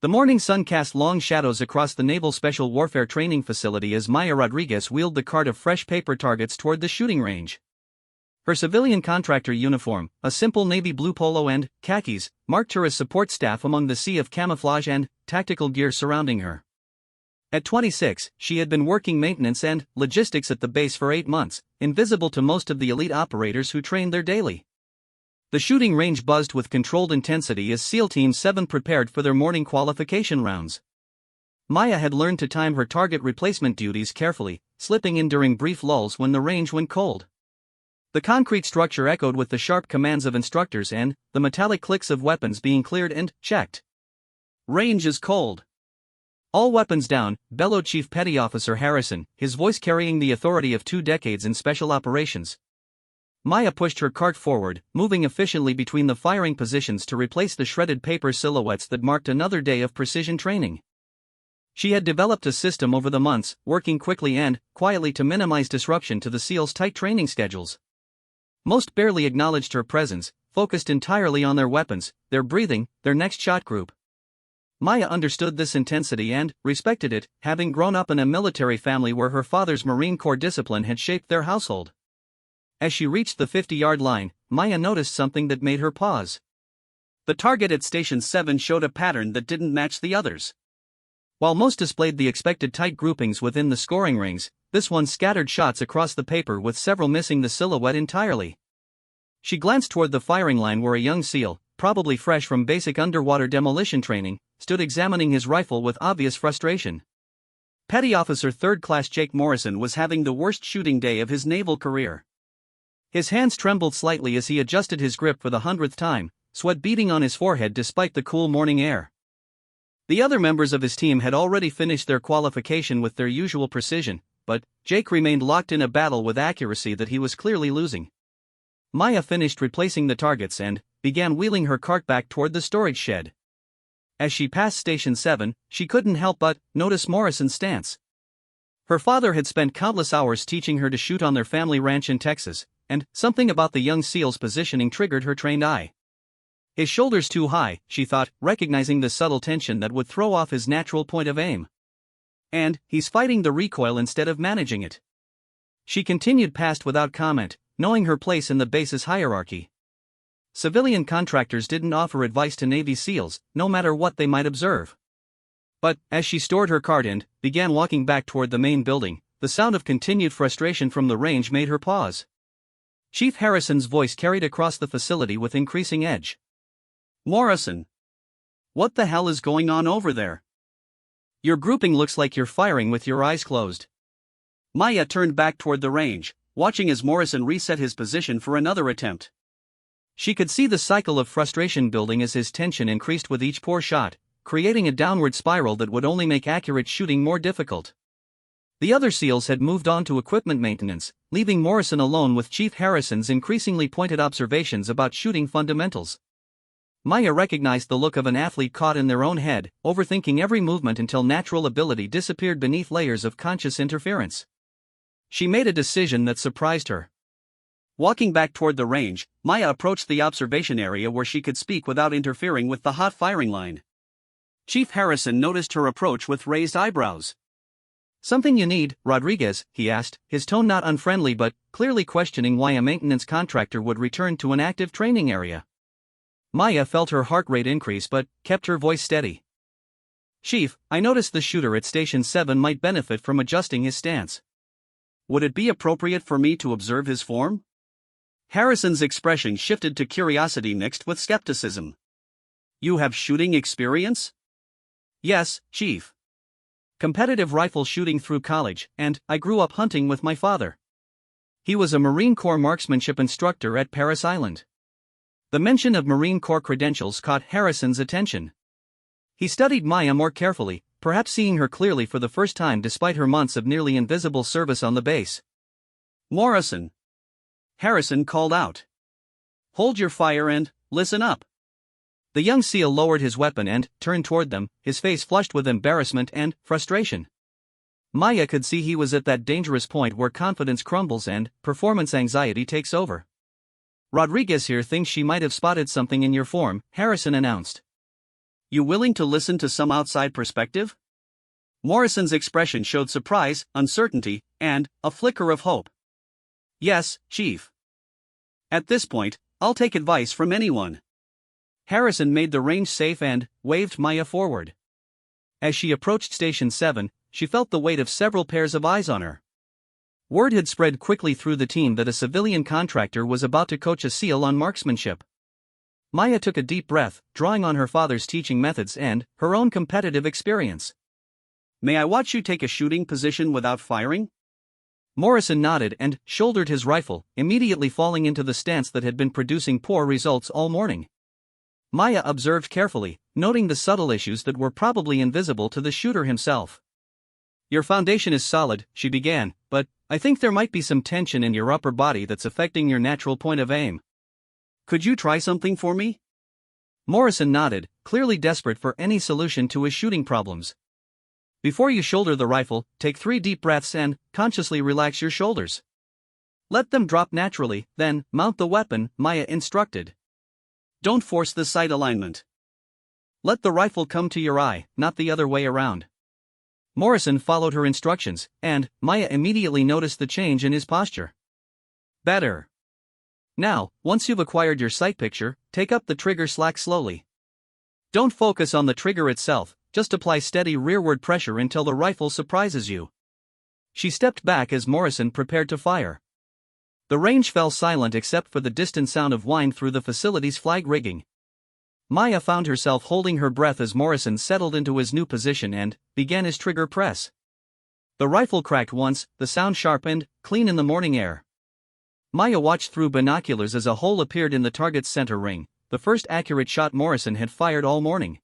The morning sun cast long shadows across the Naval Special Warfare Training Facility as Maya Rodriguez wheeled the cart of fresh paper targets toward the shooting range. Her civilian contractor uniform, a simple navy blue polo and khakis, marked her as support staff among the sea of camouflage and tactical gear surrounding her. At 26, she had been working maintenance and logistics at the base for 8 months, invisible to most of the elite operators who trained there daily. The shooting range buzzed with controlled intensity as SEAL Team 7 prepared for their morning qualification rounds. Maya had learned to time her target replacement duties carefully, slipping in during brief lulls when the range went cold. The concrete structure echoed with the sharp commands of instructors and the metallic clicks of weapons being cleared and checked. "Range is cold. All weapons down," bellowed Chief Petty Officer Harrison, his voice carrying the authority of 2 decades in special operations. Maya pushed her cart forward, moving efficiently between the firing positions to replace the shredded paper silhouettes that marked another day of precision training. She had developed a system over the months, working quickly and quietly to minimize disruption to the SEALs' tight training schedules. Most barely acknowledged her presence, focused entirely on their weapons, their breathing, their next shot group. Maya understood this intensity and respected it, having grown up in a military family where her father's Marine Corps discipline had shaped their household. As she reached the 50-yard line, Maya noticed something that made her pause. The target at Station 7 showed a pattern that didn't match the others. While most displayed the expected tight groupings within the scoring rings, this one scattered shots across the paper with several missing the silhouette entirely. She glanced toward the firing line where a young SEAL, probably fresh from basic underwater demolition training, stood examining his rifle with obvious frustration. Petty Officer 3rd Class Jake Morrison was having the worst shooting day of his naval career. His hands trembled slightly as he adjusted his grip for the 100th time, sweat beading on his forehead despite the cool morning air. The other members of his team had already finished their qualification with their usual precision, but Jake remained locked in a battle with accuracy that he was clearly losing. Maya finished replacing the targets and began wheeling her cart back toward the storage shed. As she passed Station 7, she couldn't help but notice Morrison's stance. Her father had spent countless hours teaching her to shoot on their family ranch in Texas, and something about the young SEAL's positioning triggered her trained eye. His shoulders too high, she thought, recognizing the subtle tension that would throw off his natural point of aim. And he's fighting the recoil instead of managing it. She continued past without comment, knowing her place in the base's hierarchy. Civilian contractors didn't offer advice to Navy SEALs, no matter what they might observe. But, as she stored her cart and began walking back toward the main building, the sound of continued frustration from the range made her pause. Chief Harrison's voice carried across the facility with increasing edge. "Morrison. What the hell is going on over there? Your grouping looks like you're firing with your eyes closed." Maya turned back toward the range, watching as Morrison reset his position for another attempt. She could see the cycle of frustration building as his tension increased with each poor shot, creating a downward spiral that would only make accurate shooting more difficult. The other SEALs had moved on to equipment maintenance, leaving Morrison alone with Chief Harrison's increasingly pointed observations about shooting fundamentals. Maya recognized the look of an athlete caught in their own head, overthinking every movement until natural ability disappeared beneath layers of conscious interference. She made a decision that surprised her. Walking back toward the range, Maya approached the observation area where she could speak without interfering with the hot firing line. Chief Harrison noticed her approach with raised eyebrows. "Something you need, Rodriguez?" he asked, his tone not unfriendly but clearly questioning why a maintenance contractor would return to an active training area. Maya felt her heart rate increase but kept her voice steady. "Chief, I noticed the shooter at Station 7 might benefit from adjusting his stance. Would it be appropriate for me to observe his form?" Harrison's expression shifted to curiosity mixed with skepticism. "You have shooting experience?" "Yes, Chief. Competitive rifle shooting through college, and I grew up hunting with my father. He was a Marine Corps marksmanship instructor at Parris Island." The mention of Marine Corps credentials caught Harrison's attention. He studied Maya more carefully, perhaps seeing her clearly for the first time despite her months of nearly invisible service on the base. "Morrison," Harrison called out. "Hold your fire and listen up." The young SEAL lowered his weapon and turned toward them, his face flushed with embarrassment and frustration. Maya could see he was at that dangerous point where confidence crumbles and performance anxiety takes over. "Rodriguez here thinks she might have spotted something in your form," Harrison announced. You willing to listen to some outside perspective? Morrison's expression showed surprise, uncertainty, and a flicker of hope. Yes, Chief. At this point, I'll take advice from anyone. Harrison made the range safe and waved Maya forward. As she approached Station 7, she felt the weight of several pairs of eyes on her. Word had spread quickly through the team that a civilian contractor was about to coach a SEAL on marksmanship. Maya took a deep breath, drawing on her father's teaching methods and her own competitive experience. May I watch you take a shooting position without firing? Morrison nodded and shouldered his rifle, immediately falling into the stance that had been producing poor results all morning. Maya observed carefully, noting the subtle issues that were probably invisible to the shooter himself. Your foundation is solid, she began, but I think there might be some tension in your upper body that's affecting your natural point of aim. Could you try something for me? Morrison nodded, clearly desperate for any solution to his shooting problems. Before you shoulder the rifle, take 3 deep breaths and consciously relax your shoulders. Let them drop naturally, then mount the weapon, Maya instructed. Don't force the sight alignment. Let the rifle come to your eye, not the other way around. Morrison followed her instructions, and Maya immediately noticed the change in his posture. Better. Now, once you've acquired your sight picture, take up the trigger slack slowly. Don't focus on the trigger itself, just apply steady rearward pressure until the rifle surprises you. She stepped back as Morrison prepared to fire. The range fell silent except for the distant sound of whine through the facility's flag rigging. Maya found herself holding her breath as Morrison settled into his new position and began his trigger press. The rifle cracked once, the sound sharpened, clean in the morning air. Maya watched through binoculars as a hole appeared in the target's center ring, the first accurate shot Morrison had fired all morning.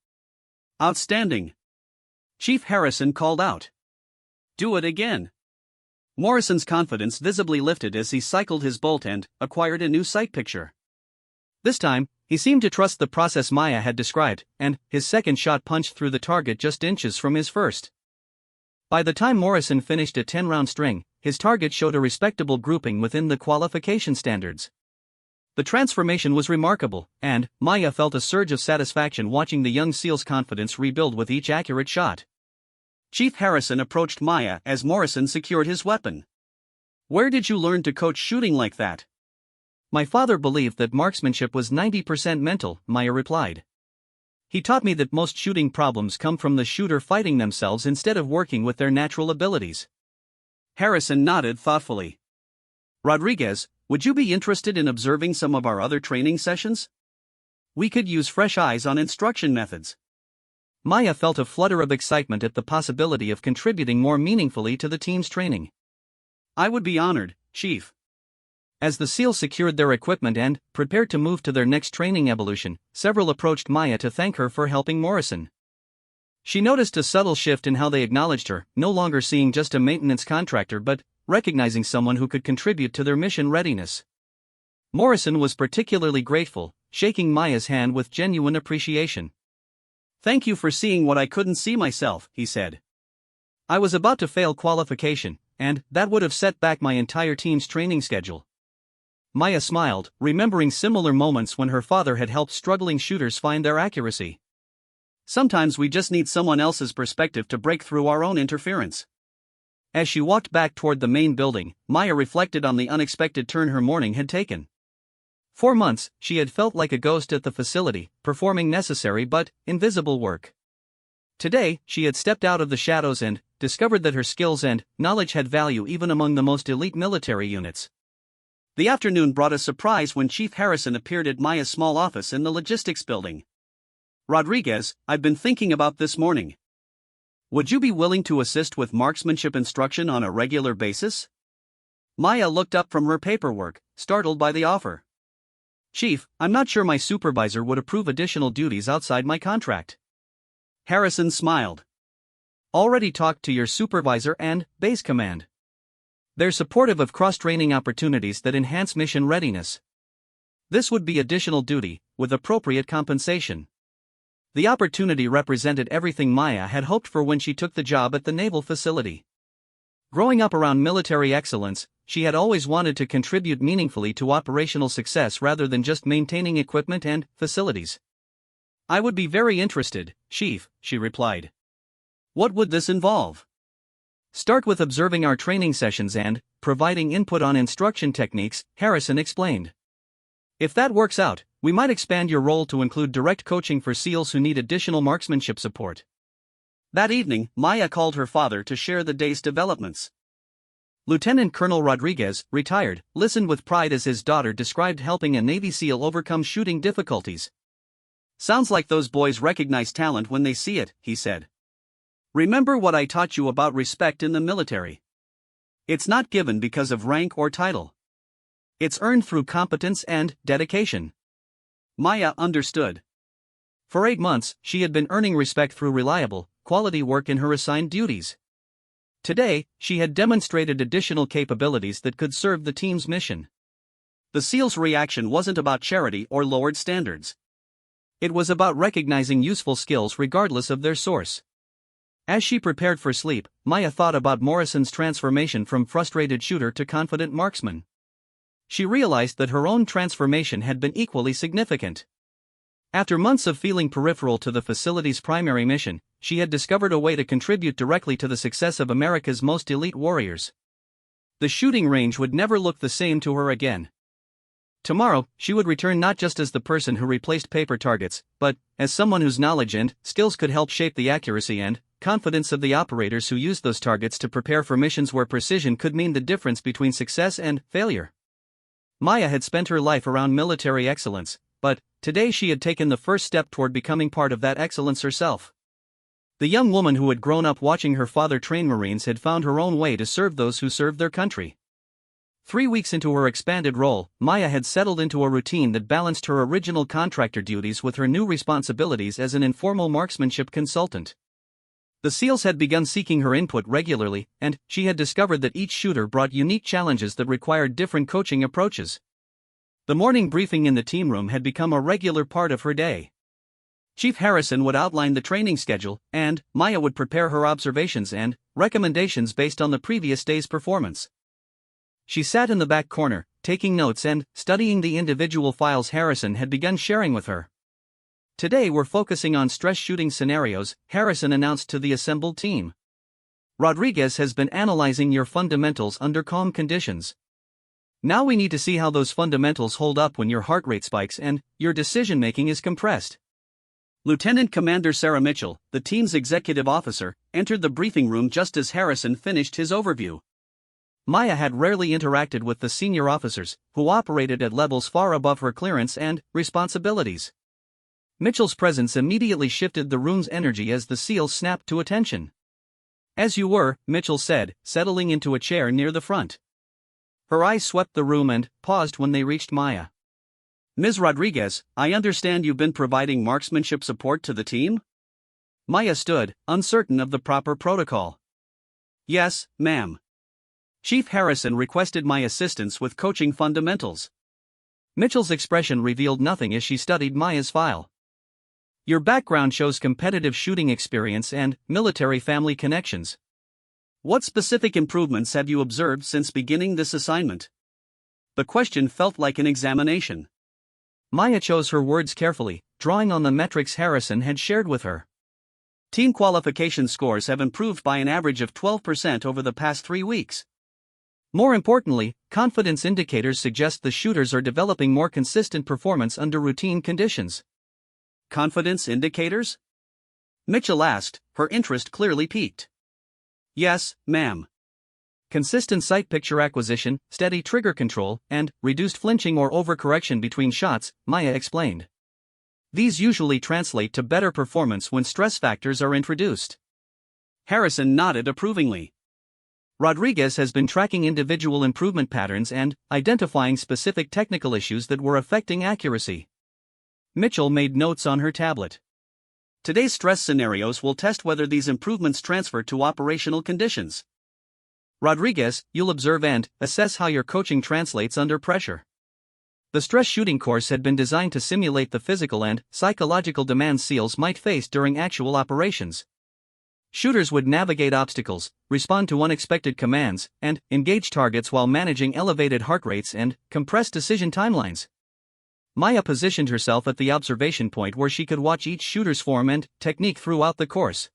Outstanding! Chief Harrison called out. Do it again. Morrison's confidence visibly lifted as he cycled his bolt and acquired a new sight picture. This time, he seemed to trust the process Maya had described, and his second shot punched through the target just inches from his first. By the time Morrison finished a 10-round string, his target showed a respectable grouping within the qualification standards. The transformation was remarkable, and Maya felt a surge of satisfaction watching the young SEAL's confidence rebuild with each accurate shot. Chief Harrison approached Maya as Morrison secured his weapon. Where did you learn to coach shooting like that? My father believed that marksmanship was 90% mental, Maya replied. He taught me that most shooting problems come from the shooter fighting themselves instead of working with their natural abilities. Harrison nodded thoughtfully. Rodriguez, would you be interested in observing some of our other training sessions? We could use fresh eyes on instruction methods. Maya felt a flutter of excitement at the possibility of contributing more meaningfully to the team's training. I would be honored, Chief. As the SEALs secured their equipment and prepared to move to their next training evolution, several approached Maya to thank her for helping Morrison. She noticed a subtle shift in how they acknowledged her, no longer seeing just a maintenance contractor but recognizing someone who could contribute to their mission readiness. Morrison was particularly grateful, shaking Maya's hand with genuine appreciation. Thank you for seeing what I couldn't see myself, he said. I was about to fail qualification, and that would have set back my entire team's training schedule. Maya smiled, remembering similar moments when her father had helped struggling shooters find their accuracy. Sometimes we just need someone else's perspective to break through our own interference. As she walked back toward the main building, Maya reflected on the unexpected turn her morning had taken. For months, she had felt like a ghost at the facility, performing necessary but invisible work. Today, she had stepped out of the shadows and discovered that her skills and knowledge had value even among the most elite military units. The afternoon brought a surprise when Chief Harrison appeared at Maya's small office in the logistics building. Rodriguez, I've been thinking about this morning. Would you be willing to assist with marksmanship instruction on a regular basis? Maya looked up from her paperwork, startled by the offer. Chief, I'm not sure my supervisor would approve additional duties outside my contract. Harrison smiled. Already talked to your supervisor and base command. They're supportive of cross-training opportunities that enhance mission readiness. This would be additional duty, with appropriate compensation. The opportunity represented everything Maya had hoped for when she took the job at the naval facility. Growing up around military excellence, she had always wanted to contribute meaningfully to operational success rather than just maintaining equipment and facilities. I would be very interested, Chief, she replied. What would this involve? Start with observing our training sessions and providing input on instruction techniques, Harrison explained. If that works out, we might expand your role to include direct coaching for SEALs who need additional marksmanship support. That evening, Maya called her father to share the day's developments. Lieutenant Colonel Rodriguez, retired, listened with pride as his daughter described helping a Navy SEAL overcome shooting difficulties. Sounds like those boys recognize talent when they see it, he said. Remember what I taught you about respect in the military. It's not given because of rank or title. It's earned through competence and dedication. Maya understood. For 8 months, she had been earning respect through reliable, quality work in her assigned duties. Today, she had demonstrated additional capabilities that could serve the team's mission. The SEAL's reaction wasn't about charity or lowered standards. It was about recognizing useful skills regardless of their source. As she prepared for sleep, Maya thought about Morrison's transformation from frustrated shooter to confident marksman. She realized that her own transformation had been equally significant. After months of feeling peripheral to the facility's primary mission, she had discovered a way to contribute directly to the success of America's most elite warriors. The shooting range would never look the same to her again. Tomorrow, she would return not just as the person who replaced paper targets, but as someone whose knowledge and skills could help shape the accuracy and confidence of the operators who used those targets to prepare for missions where precision could mean the difference between success and failure. Maya had spent her life around military excellence, but today she had taken the first step toward becoming part of that excellence herself. The young woman who had grown up watching her father train Marines had found her own way to serve those who served their country. 3 weeks into her expanded role, Maya had settled into a routine that balanced her original contractor duties with her new responsibilities as an informal marksmanship consultant. The SEALs had begun seeking her input regularly, and she had discovered that each shooter brought unique challenges that required different coaching approaches. The morning briefing in the team room had become a regular part of her day. Chief Harrison would outline the training schedule, and Maya would prepare her observations and recommendations based on the previous day's performance. She sat in the back corner, taking notes and studying the individual files Harrison had begun sharing with her. Today we're focusing on stress shooting scenarios, Harrison announced to the assembled team. Rodriguez has been analyzing your fundamentals under calm conditions. Now we need to see how those fundamentals hold up when your heart rate spikes and your decision-making is compressed. Lieutenant Commander Sarah Mitchell, the team's executive officer, entered the briefing room just as Harrison finished his overview. Maya had rarely interacted with the senior officers, who operated at levels far above her clearance and responsibilities. Mitchell's presence immediately shifted the room's energy as the SEALs snapped to attention. "As you were," Mitchell said, settling into a chair near the front. Her eyes swept the room and paused when they reached Maya. "Ms. Rodriguez, I understand you've been providing marksmanship support to the team?" Maya stood, uncertain of the proper protocol. "Yes, ma'am. Chief Harrison requested my assistance with coaching fundamentals." Mitchell's expression revealed nothing as she studied Maya's file. "Your background shows competitive shooting experience and military family connections. What specific improvements have you observed since beginning this assignment?" The question felt like an examination. Maya chose her words carefully, drawing on the metrics Harrison had shared with her. "Team qualification scores have improved by an average of 12% over the past 3 weeks. More importantly, confidence indicators suggest the shooters are developing more consistent performance under routine conditions." "Confidence indicators?" Mitchell asked, her interest clearly piqued. "Yes, ma'am. Consistent sight picture acquisition, steady trigger control, and reduced flinching or overcorrection between shots," Maya explained. "These usually translate to better performance when stress factors are introduced." Harrison nodded approvingly. "Rodriguez has been tracking individual improvement patterns and identifying specific technical issues that were affecting accuracy." Mitchell made notes on her tablet. "Today's stress scenarios will test whether these improvements transfer to operational conditions." "Rodriguez, you'll observe and assess how your coaching translates under pressure." The stress shooting course had been designed to simulate the physical and psychological demands SEALs might face during actual operations. Shooters would navigate obstacles, respond to unexpected commands, and engage targets while managing elevated heart rates and compressed decision timelines. Maya positioned herself at the observation point where she could watch each shooter's form and technique throughout the course.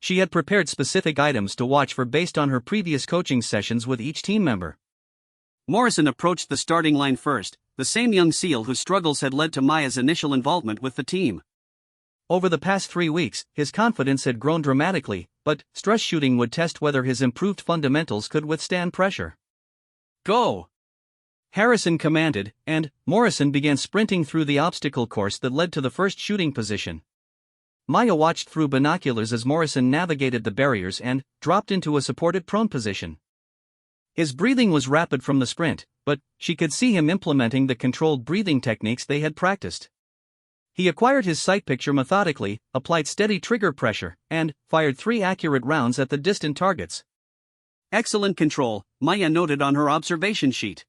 She had prepared specific items to watch for based on her previous coaching sessions with each team member. Morrison approached the starting line first, the same young SEAL whose struggles had led to Maya's initial involvement with the team. Over the past 3 weeks, his confidence had grown dramatically, but stress shooting would test whether his improved fundamentals could withstand pressure. Go! Harrison commanded, and Morrison began sprinting through the obstacle course that led to the first shooting position. Maya watched through binoculars as Morrison navigated the barriers and dropped into a supported prone position. His breathing was rapid from the sprint, but she could see him implementing the controlled breathing techniques they had practiced. He acquired his sight picture methodically, applied steady trigger pressure, and fired 3 accurate rounds at the distant targets. Excellent control, Maya noted on her observation sheet.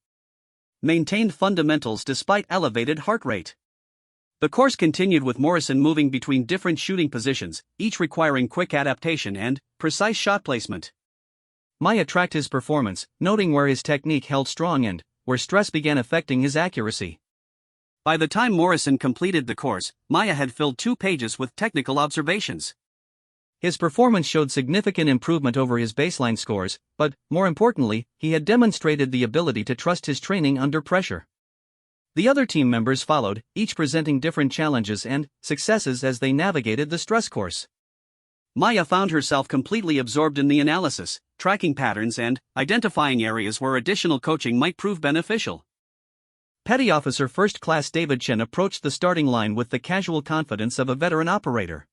Maintained fundamentals despite elevated heart rate. The course continued with Morrison moving between different shooting positions, each requiring quick adaptation and precise shot placement. Maya tracked his performance, noting where his technique held strong and where stress began affecting his accuracy. By the time Morrison completed the course, Maya had filled 2 pages with technical observations. His performance showed significant improvement over his baseline scores, but, more importantly, he had demonstrated the ability to trust his training under pressure. The other team members followed, each presenting different challenges and successes as they navigated the stress course. Maya found herself completely absorbed in the analysis, tracking patterns and identifying areas where additional coaching might prove beneficial. Petty Officer First Class David Chen approached the starting line with the casual confidence of a veteran operator.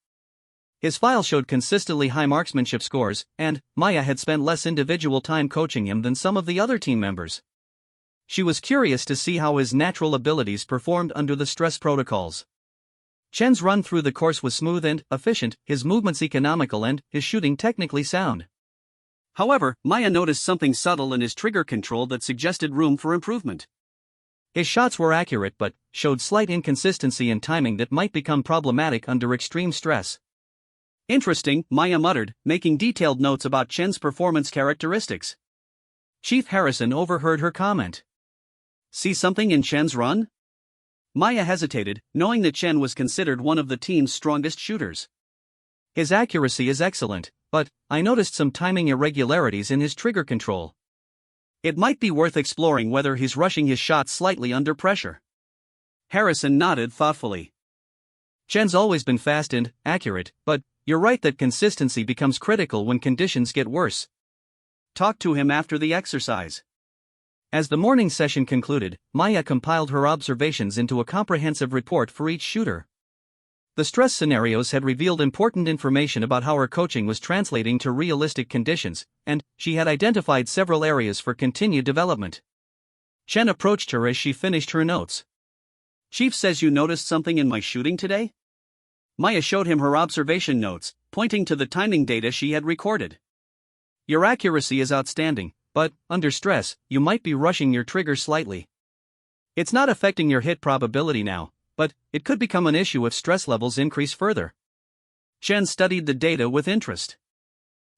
His file showed consistently high marksmanship scores, and Maya had spent less individual time coaching him than some of the other team members. She was curious to see how his natural abilities performed under the stress protocols. Chen's run through the course was smooth and efficient, his movements economical and his shooting technically sound. However, Maya noticed something subtle in his trigger control that suggested room for improvement. His shots were accurate but showed slight inconsistency in timing that might become problematic under extreme stress. Interesting, Maya muttered, making detailed notes about Chen's performance characteristics. Chief Harrison overheard her comment. See something in Chen's run? Maya hesitated, knowing that Chen was considered one of the team's strongest shooters. His accuracy is excellent, but I noticed some timing irregularities in his trigger control. It might be worth exploring whether he's rushing his shots slightly under pressure. Harrison nodded thoughtfully. Chen's always been fast and accurate, but you're right that consistency becomes critical when conditions get worse. Talk to him after the exercise. As the morning session concluded, Maya compiled her observations into a comprehensive report for each shooter. The stress scenarios had revealed important information about how her coaching was translating to realistic conditions, and she had identified several areas for continued development. Chen approached her as she finished her notes. Chief says you noticed something in my shooting today? Maya showed him her observation notes, pointing to the timing data she had recorded. Your accuracy is outstanding, but, under stress, you might be rushing your trigger slightly. It's not affecting your hit probability now, but it could become an issue if stress levels increase further. Chen studied the data with interest.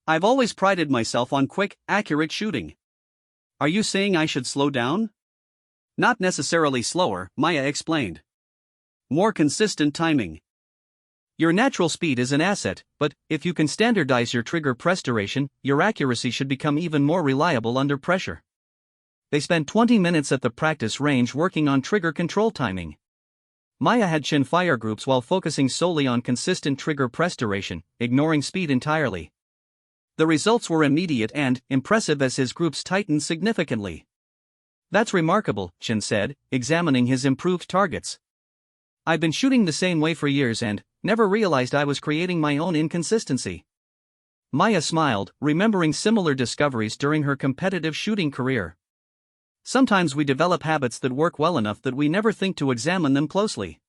I've always prided myself on quick, accurate shooting. Are you saying I should slow down? Not necessarily slower, Maya explained. More consistent timing. Your natural speed is an asset, but if you can standardize your trigger press duration, your accuracy should become even more reliable under pressure. They spent 20 minutes at the practice range working on trigger control timing. Maya had Chen fire groups while focusing solely on consistent trigger press duration, ignoring speed entirely. The results were immediate and impressive as his groups tightened significantly. That's remarkable, Chen said, examining his improved targets. I've been shooting the same way for years and never realized I was creating my own inconsistency. Maya smiled, remembering similar discoveries during her competitive shooting career. Sometimes we develop habits that work well enough that we never think to examine them closely.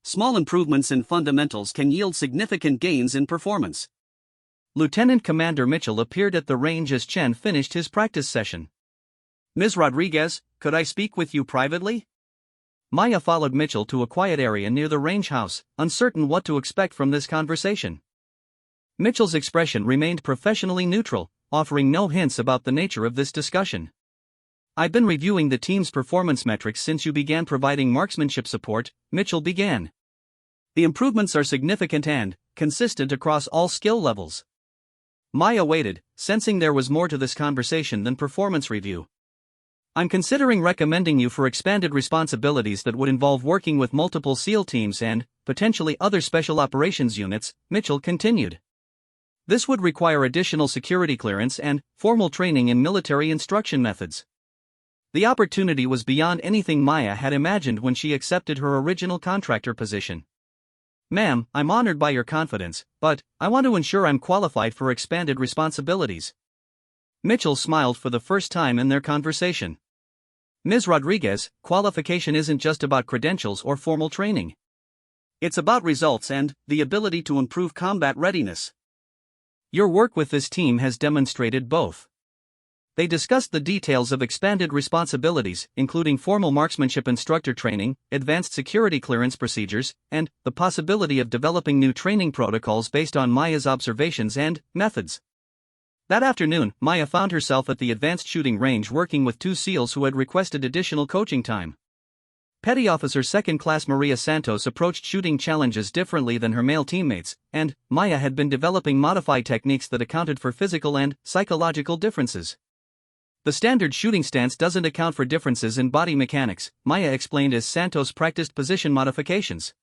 Small improvements in fundamentals can yield significant gains in performance. Lieutenant Commander Mitchell appeared at the range as Chen finished his practice session. Ms. Rodriguez, could I speak with you privately? Maya followed Mitchell to a quiet area near the range house, uncertain what to expect from this conversation. Mitchell's expression remained professionally neutral, offering no hints about the nature of this discussion. I've been reviewing the team's performance metrics since you began providing marksmanship support, Mitchell began. The improvements are significant and consistent across all skill levels. Maya waited, sensing there was more to this conversation than performance review. I'm considering recommending you for expanded responsibilities that would involve working with multiple SEAL teams and, potentially other special operations units, Mitchell continued. This would require additional security clearance and formal training in military instruction methods. The opportunity was beyond anything Maya had imagined when she accepted her original contractor position. Ma'am, I'm honored by your confidence, but I want to ensure I'm qualified for expanded responsibilities. Mitchell smiled for the first time in their conversation. Ms. Rodriguez, qualification isn't just about credentials or formal training. It's about results and the ability to improve combat readiness. Your work with this team has demonstrated both. They discussed the details of expanded responsibilities, including formal marksmanship instructor training, advanced security clearance procedures, and the possibility of developing new training protocols based on Maya's observations and methods. That afternoon, Maya found herself at the advanced shooting range working with two SEALs who had requested additional coaching time. Petty Officer Second Class Maria Santos approached shooting challenges differently than her male teammates, and Maya had been developing modified techniques that accounted for physical and psychological differences. The standard shooting stance doesn't account for differences in body mechanics, Maya explained as Santos practiced position modifications.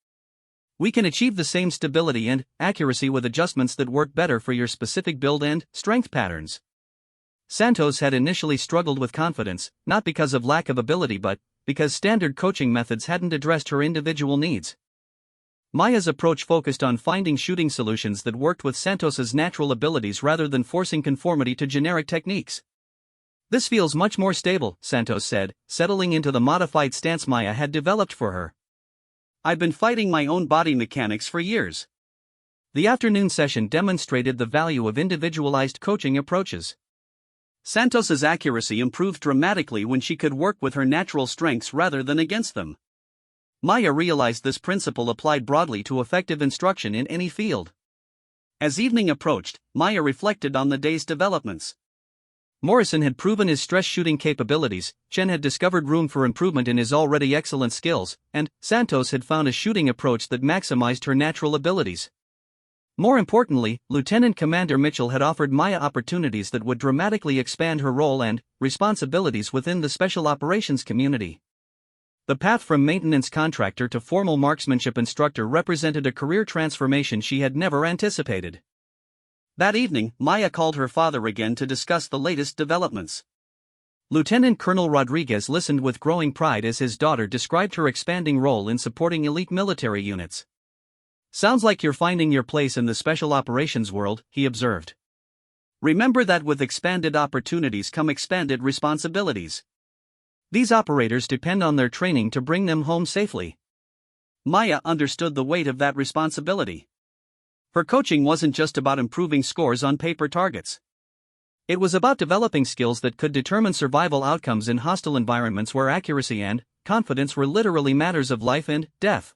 We can achieve the same stability and accuracy with adjustments that work better for your specific build and strength patterns. Santos had initially struggled with confidence, not because of lack of ability but because standard coaching methods hadn't addressed her individual needs. Maya's approach focused on finding shooting solutions that worked with Santos's natural abilities rather than forcing conformity to generic techniques. This feels much more stable, Santos said, settling into the modified stance Maya had developed for her. I've been fighting my own body mechanics for years. The afternoon session demonstrated the value of individualized coaching approaches. Santos's accuracy improved dramatically when she could work with her natural strengths rather than against them. Maya realized this principle applied broadly to effective instruction in any field. As evening approached, Maya reflected on the day's developments. Morrison had proven his stress shooting capabilities, Chen had discovered room for improvement in his already excellent skills, and Santos had found a shooting approach that maximized her natural abilities. More importantly, Lieutenant Commander Mitchell had offered Maya opportunities that would dramatically expand her role and responsibilities within the special operations community. The path from maintenance contractor to formal marksmanship instructor represented a career transformation she had never anticipated. That evening, Maya called her father again to discuss the latest developments. Lieutenant Colonel Rodriguez listened with growing pride as his daughter described her expanding role in supporting elite military units. Sounds like you're finding your place in the special operations world, he observed. Remember that with expanded opportunities come expanded responsibilities. These operators depend on their training to bring them home safely. Maya understood the weight of that responsibility. Her coaching wasn't just about improving scores on paper targets. It was about developing skills that could determine survival outcomes in hostile environments where accuracy and confidence were literally matters of life and death.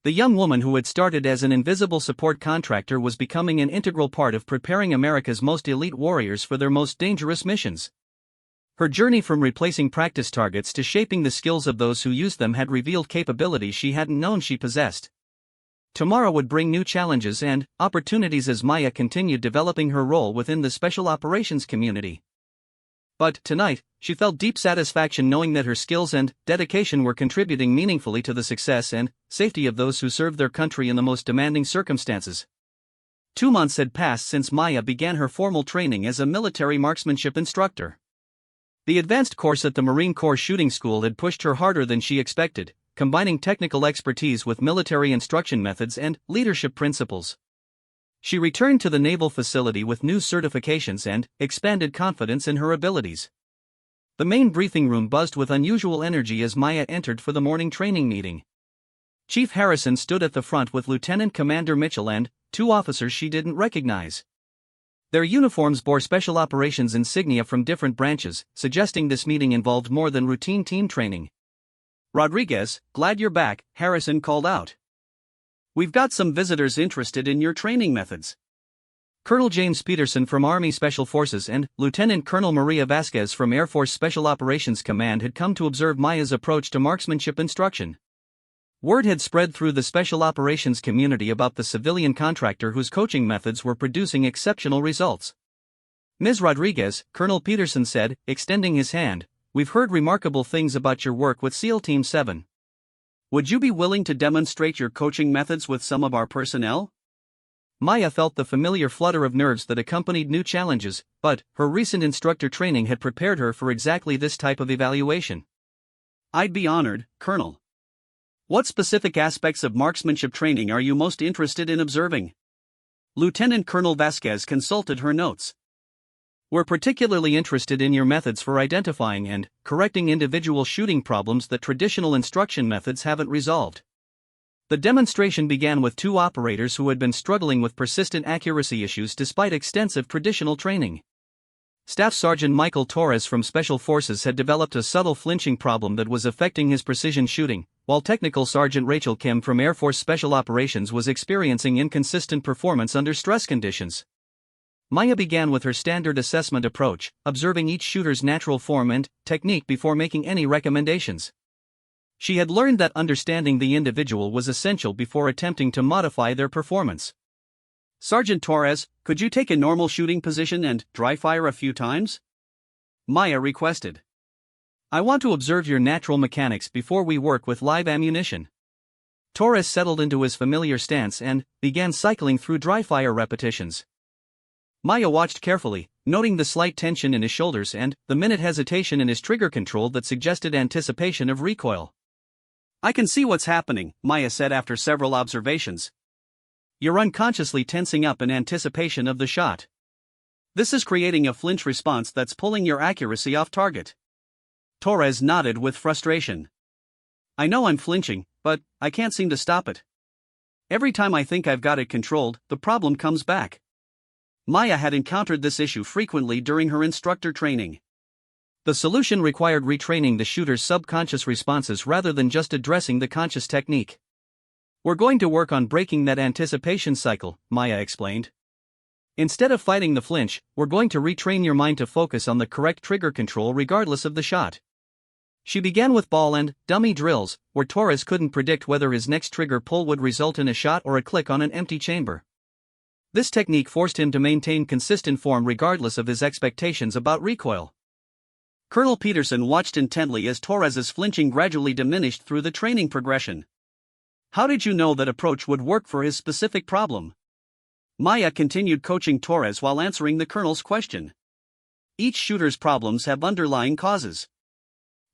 The young woman who had started as an invisible support contractor was becoming an integral part of preparing America's most elite warriors for their most dangerous missions. Her journey from replacing practice targets to shaping the skills of those who used them had revealed capabilities she hadn't known she possessed. Tomorrow would bring new challenges and opportunities as Maya continued developing her role within the special operations community. But tonight, she felt deep satisfaction knowing that her skills and dedication were contributing meaningfully to the success and safety of those who served their country in the most demanding circumstances. 2 months had passed since Maya began her formal training as a military marksmanship instructor. The advanced course at the Marine Corps Shooting School had pushed her harder than she expected, combining technical expertise with military instruction methods and leadership principles. She returned to the naval facility with new certifications and expanded confidence in her abilities. The main briefing room buzzed with unusual energy as Maya entered for the morning training meeting. Chief Harrison stood at the front with Lieutenant Commander Mitchell and 2 officers she didn't recognize. Their uniforms bore special operations insignia from different branches, suggesting this meeting involved more than routine team training. Rodriguez, glad you're back, Harrison called out. We've got some visitors interested in your training methods. Colonel James Peterson from Army Special Forces and Lieutenant Colonel Maria Vasquez from Air Force Special Operations Command had come to observe Maya's approach to marksmanship instruction. Word had spread through the special operations community about the civilian contractor whose coaching methods were producing exceptional results. "Ms. Rodriguez," Colonel Peterson said, extending his hand, "we've heard remarkable things about your work with SEAL Team 7. Would you be willing to demonstrate your coaching methods with some of our personnel?" Maya felt the familiar flutter of nerves that accompanied new challenges, but her recent instructor training had prepared her for exactly this type of evaluation. "I'd be honored, Colonel. What specific aspects of marksmanship training are you most interested in observing?" Lieutenant Colonel Vasquez consulted her notes. "We're particularly interested in your methods for identifying and correcting individual shooting problems that traditional instruction methods haven't resolved." The demonstration began with two operators who had been struggling with persistent accuracy issues despite extensive traditional training. Staff Sergeant Michael Torres from Special Forces had developed a subtle flinching problem that was affecting his precision shooting, while Technical Sergeant Rachel Kim from Air Force Special Operations was experiencing inconsistent performance under stress conditions. Maya began with her standard assessment approach, observing each shooter's natural form and technique before making any recommendations. She had learned that understanding the individual was essential before attempting to modify their performance. "Sergeant Torres, could you take a normal shooting position and dry fire a few times?" Maya requested. "I want to observe your natural mechanics before we work with live ammunition." Torres settled into his familiar stance and began cycling through dry fire repetitions. Maya watched carefully, noting the slight tension in his shoulders and the minute hesitation in his trigger control that suggested anticipation of recoil. "I can see what's happening," Maya said after several observations. "You're unconsciously tensing up in anticipation of the shot. This is creating a flinch response that's pulling your accuracy off target." Torres nodded with frustration. "I know I'm flinching, but I can't seem to stop it. Every time I think I've got it controlled, the problem comes back." Maya had encountered this issue frequently during her instructor training. The solution required retraining the shooter's subconscious responses rather than just addressing the conscious technique. "We're going to work on breaking that anticipation cycle," Maya explained. "Instead of fighting the flinch, we're going to retrain your mind to focus on the correct trigger control regardless of the shot." She began with ball and dummy drills, where Torres couldn't predict whether his next trigger pull would result in a shot or a click on an empty chamber. This technique forced him to maintain consistent form regardless of his expectations about recoil. Colonel Peterson watched intently as Torres's flinching gradually diminished through the training progression. "How did you know that approach would work for his specific problem?" Maya continued coaching Torres while answering the colonel's question. "Each shooter's problems have underlying causes.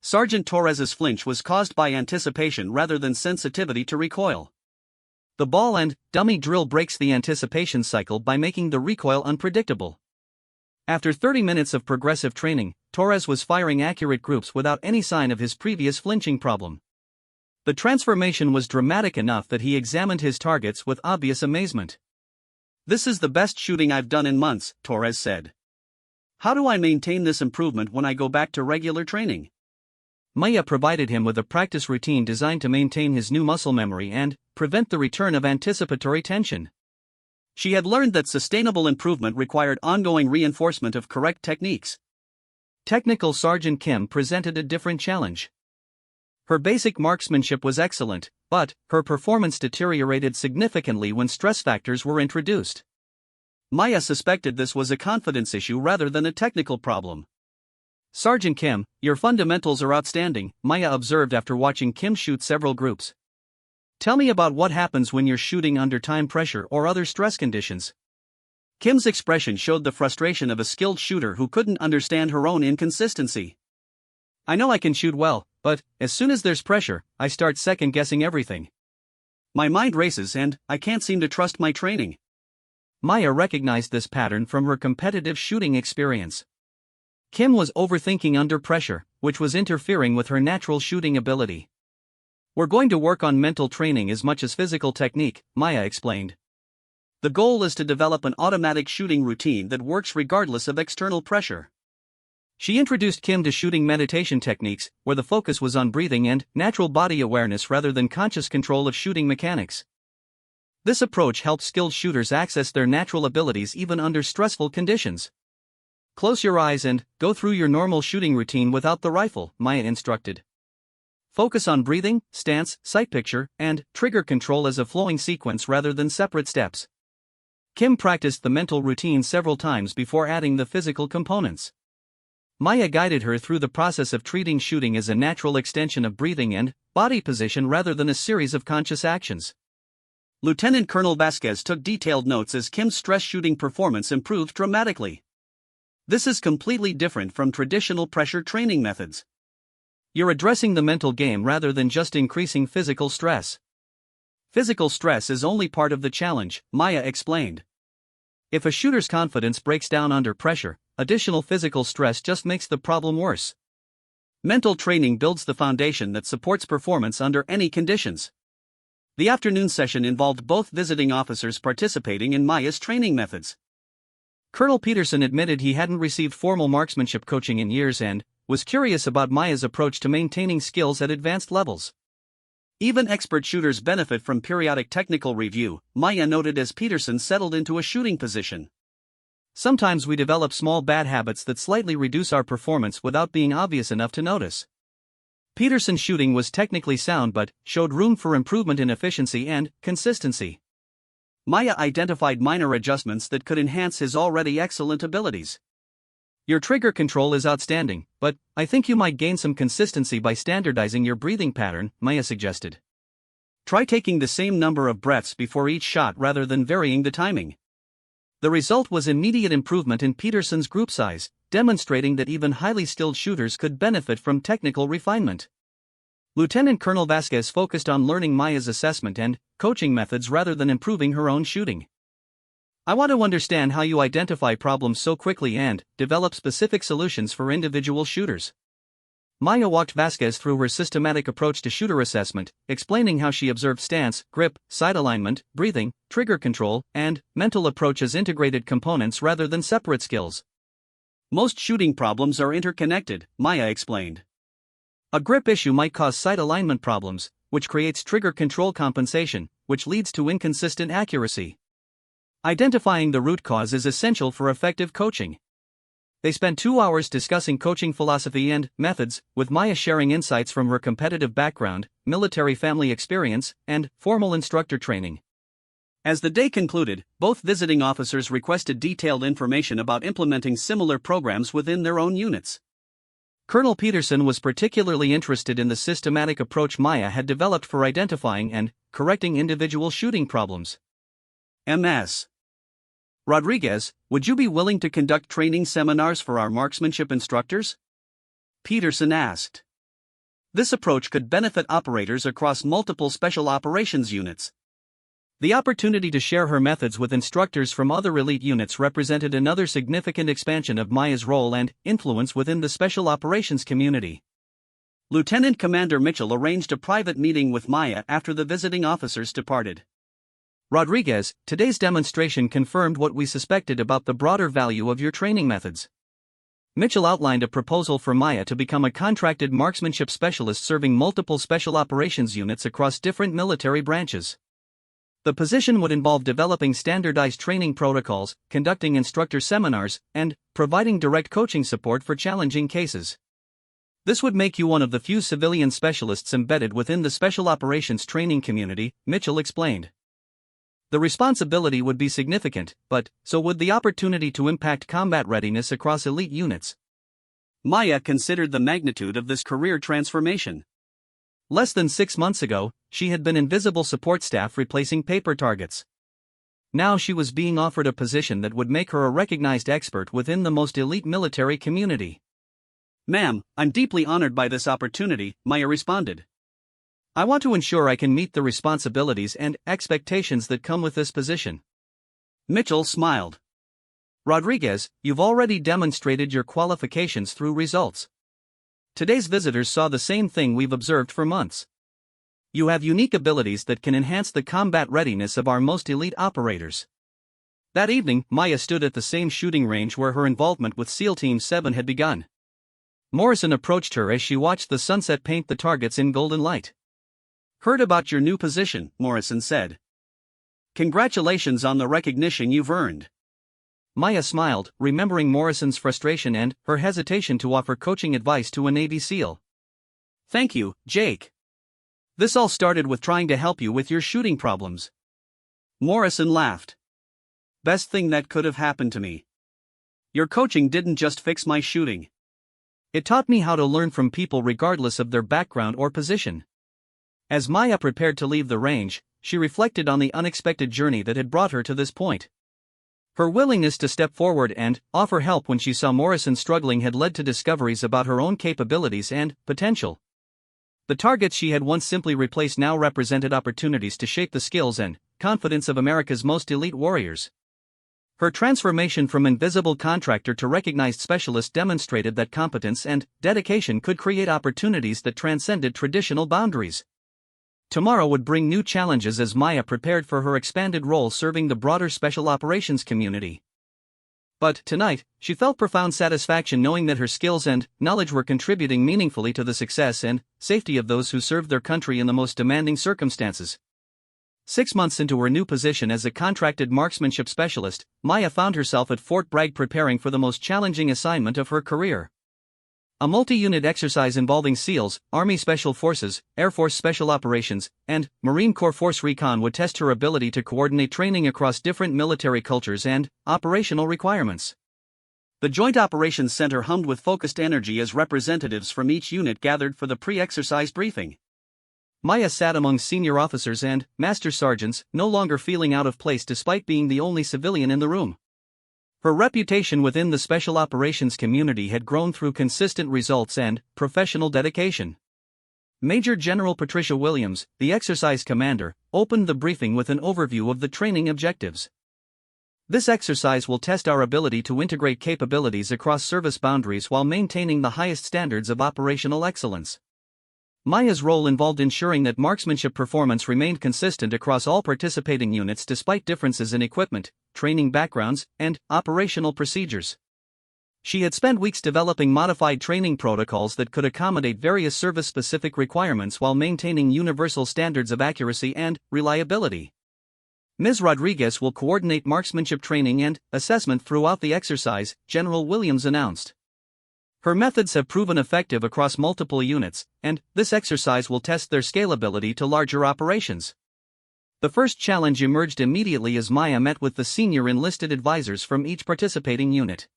Sergeant Torres's flinch was caused by anticipation rather than sensitivity to recoil. The ball and dummy drill breaks the anticipation cycle by making the recoil unpredictable." After 30 minutes of progressive training, Torres was firing accurate groups without any sign of his previous flinching problem. The transformation was dramatic enough that he examined his targets with obvious amazement. "This is the best shooting I've done in months," Torres said. "How do I maintain this improvement when I go back to regular training?" Maya provided him with a practice routine designed to maintain his new muscle memory and prevent the return of anticipatory tension. She had learned that sustainable improvement required ongoing reinforcement of correct techniques. Technical Sergeant Kim presented a different challenge. Her basic marksmanship was excellent, but her performance deteriorated significantly when stress factors were introduced. Maya suspected this was a confidence issue rather than a technical problem. "Sergeant Kim, your fundamentals are outstanding," Maya observed after watching Kim shoot several groups. "Tell me about what happens when you're shooting under time pressure or other stress conditions." Kim's expression showed the frustration of a skilled shooter who couldn't understand her own inconsistency. "I know I can shoot well, but as soon as there's pressure, I start second-guessing everything. My mind races and I can't seem to trust my training." Maya recognized this pattern from her competitive shooting experience. Kim was overthinking under pressure, which was interfering with her natural shooting ability. "We're going to work on mental training as much as physical technique," Maya explained. "The goal is to develop an automatic shooting routine that works regardless of external pressure." She introduced Kim to shooting meditation techniques, where the focus was on breathing and natural body awareness rather than conscious control of shooting mechanics. This approach helps skilled shooters access their natural abilities even under stressful conditions. Close your eyes and go through your normal shooting routine without the rifle, Maya instructed. Focus on breathing, stance, sight picture, and trigger control as a flowing sequence rather than separate steps. Kim practiced the mental routine several times before adding the physical components. Maya guided her through the process of treating shooting as a natural extension of breathing and body position rather than a series of conscious actions. Lieutenant Colonel Vasquez took detailed notes as Kim's stress shooting performance improved dramatically. This is completely different from traditional pressure training methods. You're addressing the mental game rather than just increasing physical stress. Physical stress is only part of the challenge, Maya explained. If a shooter's confidence breaks down under pressure, additional physical stress just makes the problem worse. Mental training builds the foundation that supports performance under any conditions. The afternoon session involved both visiting officers participating in Maya's training methods. Colonel Peterson admitted he hadn't received formal marksmanship coaching in years and was curious about Maya's approach to maintaining skills at advanced levels. Even expert shooters benefit from periodic technical review, Maya noted as Peterson settled into a shooting position. Sometimes we develop small bad habits that slightly reduce our performance without being obvious enough to notice. Peterson's shooting was technically sound but showed room for improvement in efficiency and consistency. Maya identified minor adjustments that could enhance his already excellent abilities. Your trigger control is outstanding, but I think you might gain some consistency by standardizing your breathing pattern, Maya suggested. Try taking the same number of breaths before each shot rather than varying the timing. The result was immediate improvement in Peterson's group size, demonstrating that even highly skilled shooters could benefit from technical refinement. Lieutenant Colonel Vasquez focused on learning Maya's assessment and coaching methods rather than improving her own shooting. I want to understand how you identify problems so quickly and develop specific solutions for individual shooters. Maya walked Vasquez through her systematic approach to shooter assessment, explaining how she observed stance, grip, sight alignment, breathing, trigger control, and mental approach as integrated components rather than separate skills. Most shooting problems are interconnected, Maya explained. A grip issue might cause sight alignment problems, which creates trigger control compensation, which leads to inconsistent accuracy. Identifying the root cause is essential for effective coaching. They spent 2 hours discussing coaching philosophy and methods, with Maya sharing insights from her competitive background, military family experience, and formal instructor training. As the day concluded, both visiting officers requested detailed information about implementing similar programs within their own units. Colonel Peterson was particularly interested in the systematic approach Maya had developed for identifying and correcting individual shooting problems. Ms. Rodriguez, would you be willing to conduct training seminars for our marksmanship instructors? Peterson asked. This approach could benefit operators across multiple special operations units. The opportunity to share her methods with instructors from other elite units represented another significant expansion of Maya's role and influence within the special operations community. Lieutenant Commander Mitchell arranged a private meeting with Maya after the visiting officers departed. Rodriguez, today's demonstration confirmed what we suspected about the broader value of your training methods. Mitchell outlined a proposal for Maya to become a contracted marksmanship specialist serving multiple special operations units across different military branches. The position would involve developing standardized training protocols, conducting instructor seminars, and providing direct coaching support for challenging cases. This would make you one of the few civilian specialists embedded within the special operations training community, Mitchell explained. The responsibility would be significant, but so would the opportunity to impact combat readiness across elite units. Maya considered the magnitude of this career transformation. Less than 6 months ago, she had been in visible support staff replacing paper targets. Now she was being offered a position that would make her a recognized expert within the most elite military community. Ma'am, I'm deeply honored by this opportunity, Maya responded. I want to ensure I can meet the responsibilities and expectations that come with this position. Mitchell smiled. Rodriguez, you've already demonstrated your qualifications through results. Today's visitors saw the same thing we've observed for months. You have unique abilities that can enhance the combat readiness of our most elite operators. That evening, Maya stood at the same shooting range where her involvement with SEAL Team 7 had begun. Morrison approached her as she watched the sunset paint the targets in golden light. Heard about your new position, Morrison said. Congratulations on the recognition you've earned. Maya smiled, remembering Morrison's frustration and her hesitation to offer coaching advice to a Navy SEAL. Thank you, Jake. This all started with trying to help you with your shooting problems. Morrison laughed. Best thing that could have happened to me. Your coaching didn't just fix my shooting. It taught me how to learn from people regardless of their background or position. As Maya prepared to leave the range, she reflected on the unexpected journey that had brought her to this point. Her willingness to step forward and offer help when she saw Morrison struggling had led to discoveries about her own capabilities and potential. The targets she had once simply replaced now represented opportunities to shape the skills and confidence of America's most elite warriors. Her transformation from invisible contractor to recognized specialist demonstrated that competence and dedication could create opportunities that transcended traditional boundaries. Tomorrow would bring new challenges as Maya prepared for her expanded role serving the broader special operations community. But tonight, she felt profound satisfaction knowing that her skills and knowledge were contributing meaningfully to the success and safety of those who served their country in the most demanding circumstances. 6 months into her new position as a contracted marksmanship specialist, Maya found herself at Fort Bragg preparing for the most challenging assignment of her career. A multi-unit exercise involving SEALs, Army Special Forces, Air Force Special Operations, and Marine Corps Force Recon would test her ability to coordinate training across different military cultures and operational requirements. The Joint Operations Center hummed with focused energy as representatives from each unit gathered for the pre-exercise briefing. Maya sat among senior officers and master sergeants, no longer feeling out of place despite being the only civilian in the room. Her reputation within the special operations community had grown through consistent results and professional dedication. Major General Patricia Williams, the exercise commander, opened the briefing with an overview of the training objectives. This exercise will test our ability to integrate capabilities across service boundaries while maintaining the highest standards of operational excellence. Maya's role involved ensuring that marksmanship performance remained consistent across all participating units despite differences in equipment, training backgrounds, and operational procedures. She had spent weeks developing modified training protocols that could accommodate various service-specific requirements while maintaining universal standards of accuracy and reliability. Ms. Rodriguez will coordinate marksmanship training and assessment throughout the exercise, General Williams announced. Her methods have proven effective across multiple units, and this exercise will test their scalability to larger operations. The first challenge emerged immediately as Maya met with the senior enlisted advisors from each participating unit.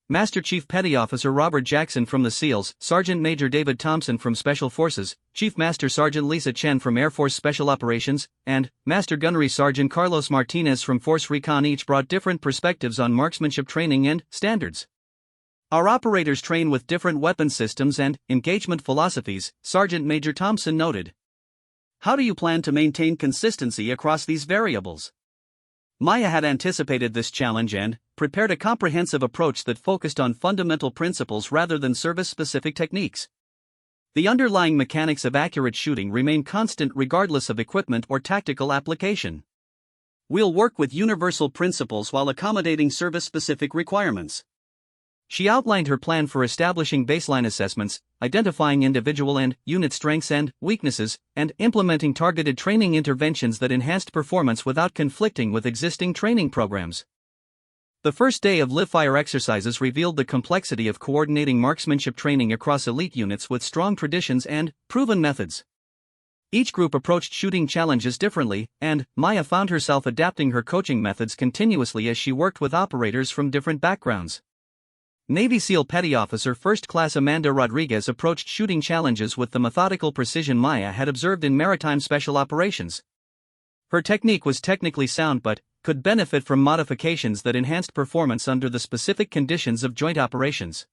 Master Chief Petty Officer Robert Jackson from the SEALs, Sergeant Major David Thompson from Special Forces, Chief Master Sergeant Lisa Chen from Air Force Special Operations, and Master Gunnery Sergeant Carlos Martinez from Force Recon each brought different perspectives on marksmanship training and standards. Our operators train with different weapon systems and engagement philosophies, Sergeant Major Thompson noted. How do you plan to maintain consistency across these variables? Maya had anticipated this challenge and prepared a comprehensive approach that focused on fundamental principles rather than service-specific techniques. The underlying mechanics of accurate shooting remain constant regardless of equipment or tactical application. We'll work with universal principles while accommodating service-specific requirements. She outlined her plan for establishing baseline assessments, identifying individual and unit strengths and weaknesses, and implementing targeted training interventions that enhanced performance without conflicting with existing training programs. The first day of live-fire exercises revealed the complexity of coordinating marksmanship training across elite units with strong traditions and proven methods. Each group approached shooting challenges differently, and Maya found herself adapting her coaching methods continuously as she worked with operators from different backgrounds. Navy SEAL Petty Officer First Class Amanda Rodriguez approached shooting challenges with the methodical precision Maya had observed in maritime special operations. Her technique was technically sound but could benefit from modifications that enhanced performance under the specific conditions of joint operations.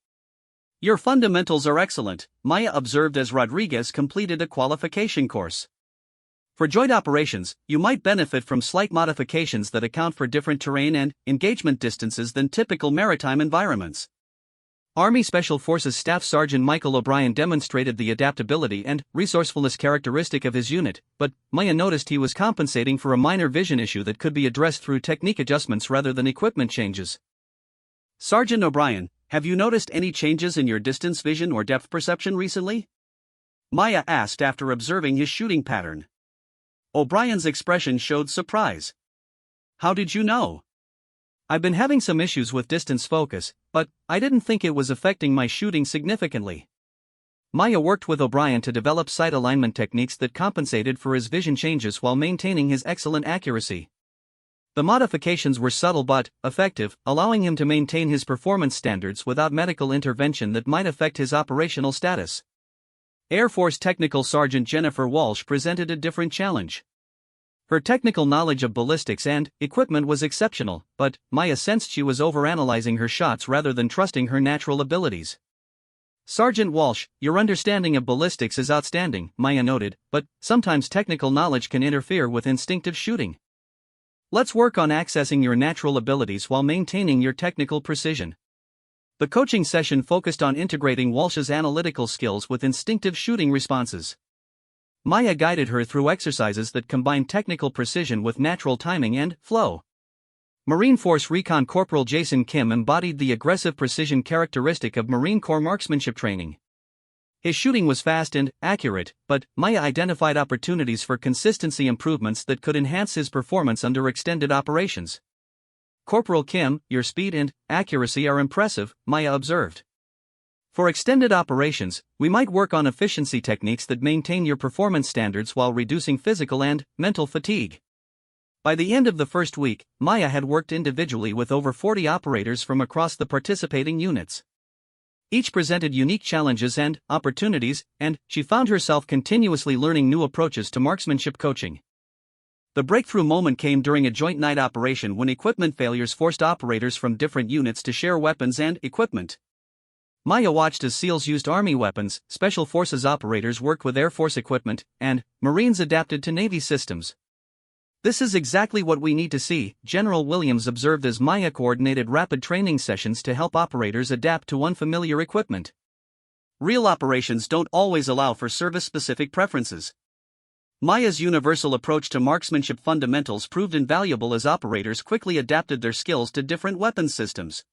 Your fundamentals are excellent, Maya observed as Rodriguez completed a qualification course. For joint operations, you might benefit from slight modifications that account for different terrain and engagement distances than typical maritime environments. Army Special Forces Staff Sergeant Michael O'Brien demonstrated the adaptability and resourcefulness characteristic of his unit, but Maya noticed he was compensating for a minor vision issue that could be addressed through technique adjustments rather than equipment changes. Sergeant O'Brien, have you noticed any changes in your distance vision or depth perception recently? Maya asked after observing his shooting pattern. O'Brien's expression showed surprise. How did you know? I've been having some issues with distance focus, but I didn't think it was affecting my shooting significantly. Maya worked with O'Brien to develop sight alignment techniques that compensated for his vision changes while maintaining his excellent accuracy. The modifications were subtle but effective, allowing him to maintain his performance standards without medical intervention that might affect his operational status. Air Force Technical Sergeant Jennifer Walsh presented a different challenge. Her technical knowledge of ballistics and equipment was exceptional, but Maya sensed she was overanalyzing her shots rather than trusting her natural abilities. Sergeant Walsh, your understanding of ballistics is outstanding, Maya noted, but sometimes technical knowledge can interfere with instinctive shooting. Let's work on accessing your natural abilities while maintaining your technical precision. The coaching session focused on integrating Walsh's analytical skills with instinctive shooting responses. Maya guided her through exercises that combined technical precision with natural timing and flow. Marine Force Recon Corporal Jason Kim embodied the aggressive precision characteristic of Marine Corps marksmanship training. His shooting was fast and accurate, but Maya identified opportunities for consistency improvements that could enhance his performance under extended operations. Corporal Kim, your speed and accuracy are impressive, Maya observed. For extended operations, we might work on efficiency techniques that maintain your performance standards while reducing physical and mental fatigue. By the end of the first week, Maya had worked individually with over 40 operators from across the participating units. Each presented unique challenges and opportunities, and she found herself continuously learning new approaches to marksmanship coaching. The breakthrough moment came during a joint night operation when equipment failures forced operators from different units to share weapons and equipment. Maya watched as SEALs used Army weapons, Special Forces operators worked with Air Force equipment, and Marines adapted to Navy systems. This is exactly what we need to see, General Williams observed as Maya coordinated rapid training sessions to help operators adapt to unfamiliar equipment. Real operations don't always allow for service-specific preferences. Maya's universal approach to marksmanship fundamentals proved invaluable as operators quickly adapted their skills to different weapons systems.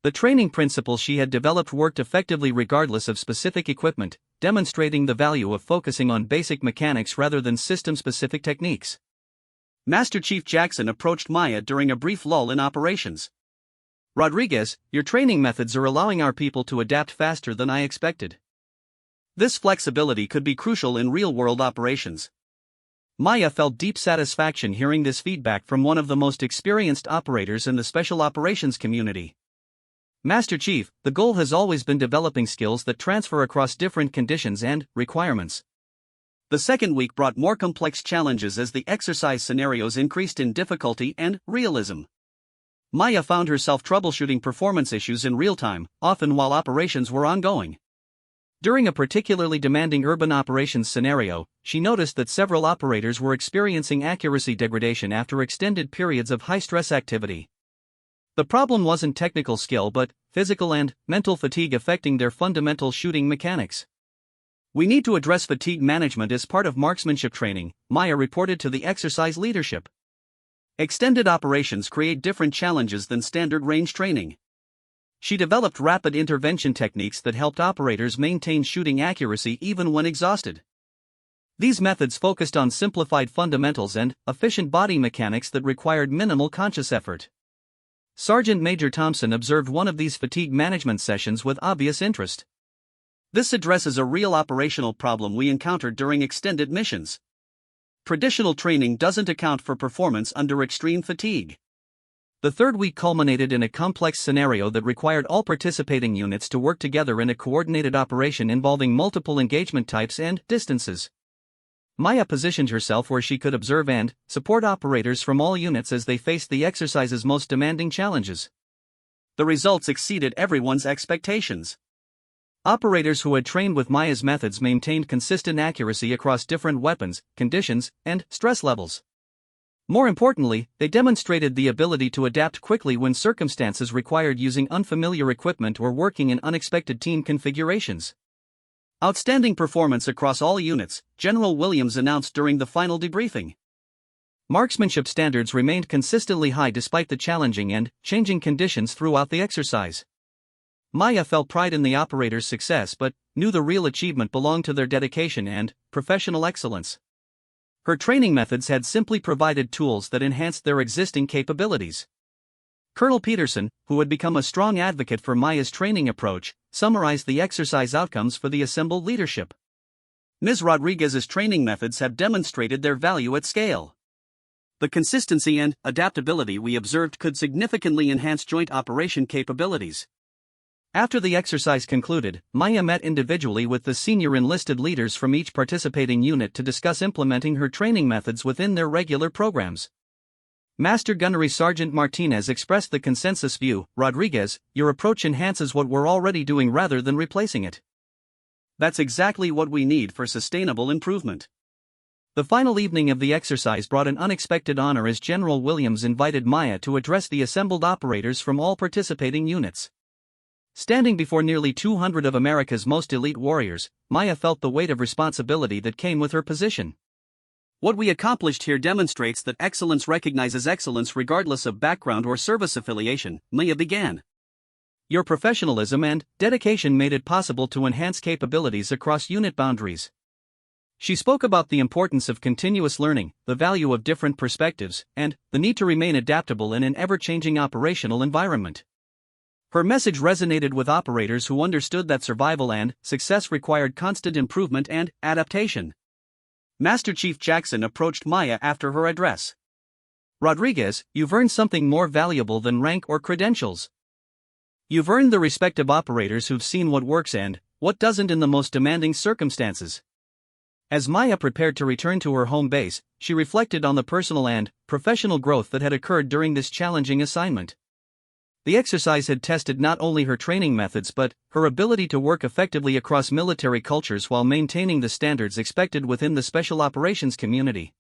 The training principles she had developed worked effectively regardless of specific equipment, demonstrating the value of focusing on basic mechanics rather than system-specific techniques. Master Chief Jackson approached Maya during a brief lull in operations. Rodriguez, your training methods are allowing our people to adapt faster than I expected. This flexibility could be crucial in real-world operations. Maya felt deep satisfaction hearing this feedback from one of the most experienced operators in the special operations community. Master Chief, the goal has always been developing skills that transfer across different conditions and requirements. The second week brought more complex challenges as the exercise scenarios increased in difficulty and realism. Maya found herself troubleshooting performance issues in real time, often while operations were ongoing. During a particularly demanding urban operations scenario, she noticed that several operators were experiencing accuracy degradation after extended periods of high-stress activity. The problem wasn't technical skill but physical and mental fatigue affecting their fundamental shooting mechanics. We need to address fatigue management as part of marksmanship training, Maya reported to the exercise leadership. Extended operations create different challenges than standard range training. She developed rapid intervention techniques that helped operators maintain shooting accuracy even when exhausted. These methods focused on simplified fundamentals and efficient body mechanics that required minimal conscious effort. Sergeant Major Thompson observed one of these fatigue management sessions with obvious interest. This addresses a real operational problem we encountered during extended missions. Traditional training doesn't account for performance under extreme fatigue. The third week culminated in a complex scenario that required all participating units to work together in a coordinated operation involving multiple engagement types and distances. Maya positioned herself where she could observe and support operators from all units as they faced the exercise's most demanding challenges. The results exceeded everyone's expectations. Operators who had trained with Maya's methods maintained consistent accuracy across different weapons, conditions, and stress levels. More importantly, they demonstrated the ability to adapt quickly when circumstances required using unfamiliar equipment or working in unexpected team configurations. Outstanding performance across all units, General Williams announced during the final debriefing. Marksmanship standards remained consistently high despite the challenging and changing conditions throughout the exercise. Maya felt pride in the operators' success but knew the real achievement belonged to their dedication and professional excellence. Her training methods had simply provided tools that enhanced their existing capabilities. Colonel Peterson, who had become a strong advocate for Maya's training approach, summarized the exercise outcomes for the assembled leadership. Ms. Rodriguez's training methods have demonstrated their value at scale. The consistency and adaptability we observed could significantly enhance joint operation capabilities. After the exercise concluded, Maya met individually with the senior enlisted leaders from each participating unit to discuss implementing her training methods within their regular programs. Master Gunnery Sergeant Martinez expressed the consensus view: "Rodriguez, your approach enhances what we're already doing rather than replacing it. That's exactly what we need for sustainable improvement." The final evening of the exercise brought an unexpected honor as General Williams invited Maya to address the assembled operators from all participating units. Standing before nearly 200 of America's most elite warriors, Maya felt the weight of responsibility that came with her position. "What we accomplished here demonstrates that excellence recognizes excellence regardless of background or service affiliation," Maya began. "Your professionalism and dedication made it possible to enhance capabilities across unit boundaries." She spoke about the importance of continuous learning, the value of different perspectives, and the need to remain adaptable in an ever-changing operational environment. Her message resonated with operators who understood that survival and success required constant improvement and adaptation. Master Chief Jackson approached Maya after her address. "Rodriguez, you've earned something more valuable than rank or credentials. You've earned the respect of operators who've seen what works and what doesn't in the most demanding circumstances." As Maya prepared to return to her home base, she reflected on the personal and professional growth that had occurred during this challenging assignment. The exercise had tested not only her training methods but her ability to work effectively across military cultures while maintaining the standards expected within the special operations community.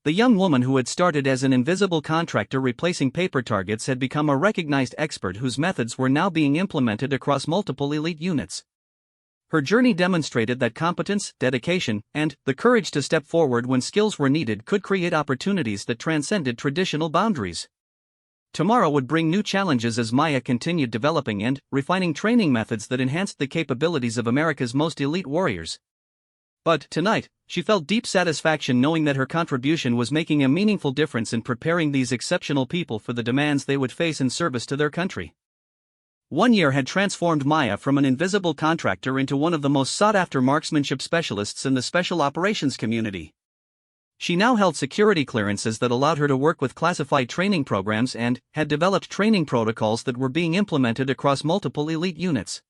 The young woman who had started as an invisible contractor replacing paper targets had become a recognized expert whose methods were now being implemented across multiple elite units. Her journey demonstrated that competence, dedication, and the courage to step forward when skills were needed could create opportunities that transcended traditional boundaries. Tomorrow would bring new challenges as Maya continued developing and refining training methods that enhanced the capabilities of America's most elite warriors. But tonight, she felt deep satisfaction knowing that her contribution was making a meaningful difference in preparing these exceptional people for the demands they would face in service to their country. 1 year had transformed Maya from an invisible contractor into one of the most sought-after marksmanship specialists in the special operations community. She now held security clearances that allowed her to work with classified training programs and had developed training protocols that were being implemented across multiple elite units.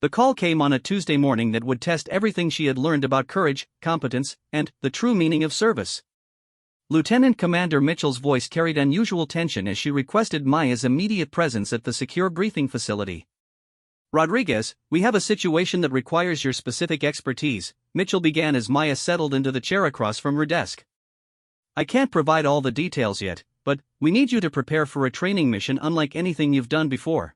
The call came on a Tuesday morning that would test everything she had learned about courage, competence, and the true meaning of service. Lieutenant Commander Mitchell's voice carried unusual tension as she requested Maya's immediate presence at the secure briefing facility. "Rodriguez, we have a situation that requires your specific expertise," Mitchell began as Maya settled into the chair across from her desk. "I can't provide all the details yet, but we need you to prepare for a training mission unlike anything you've done before."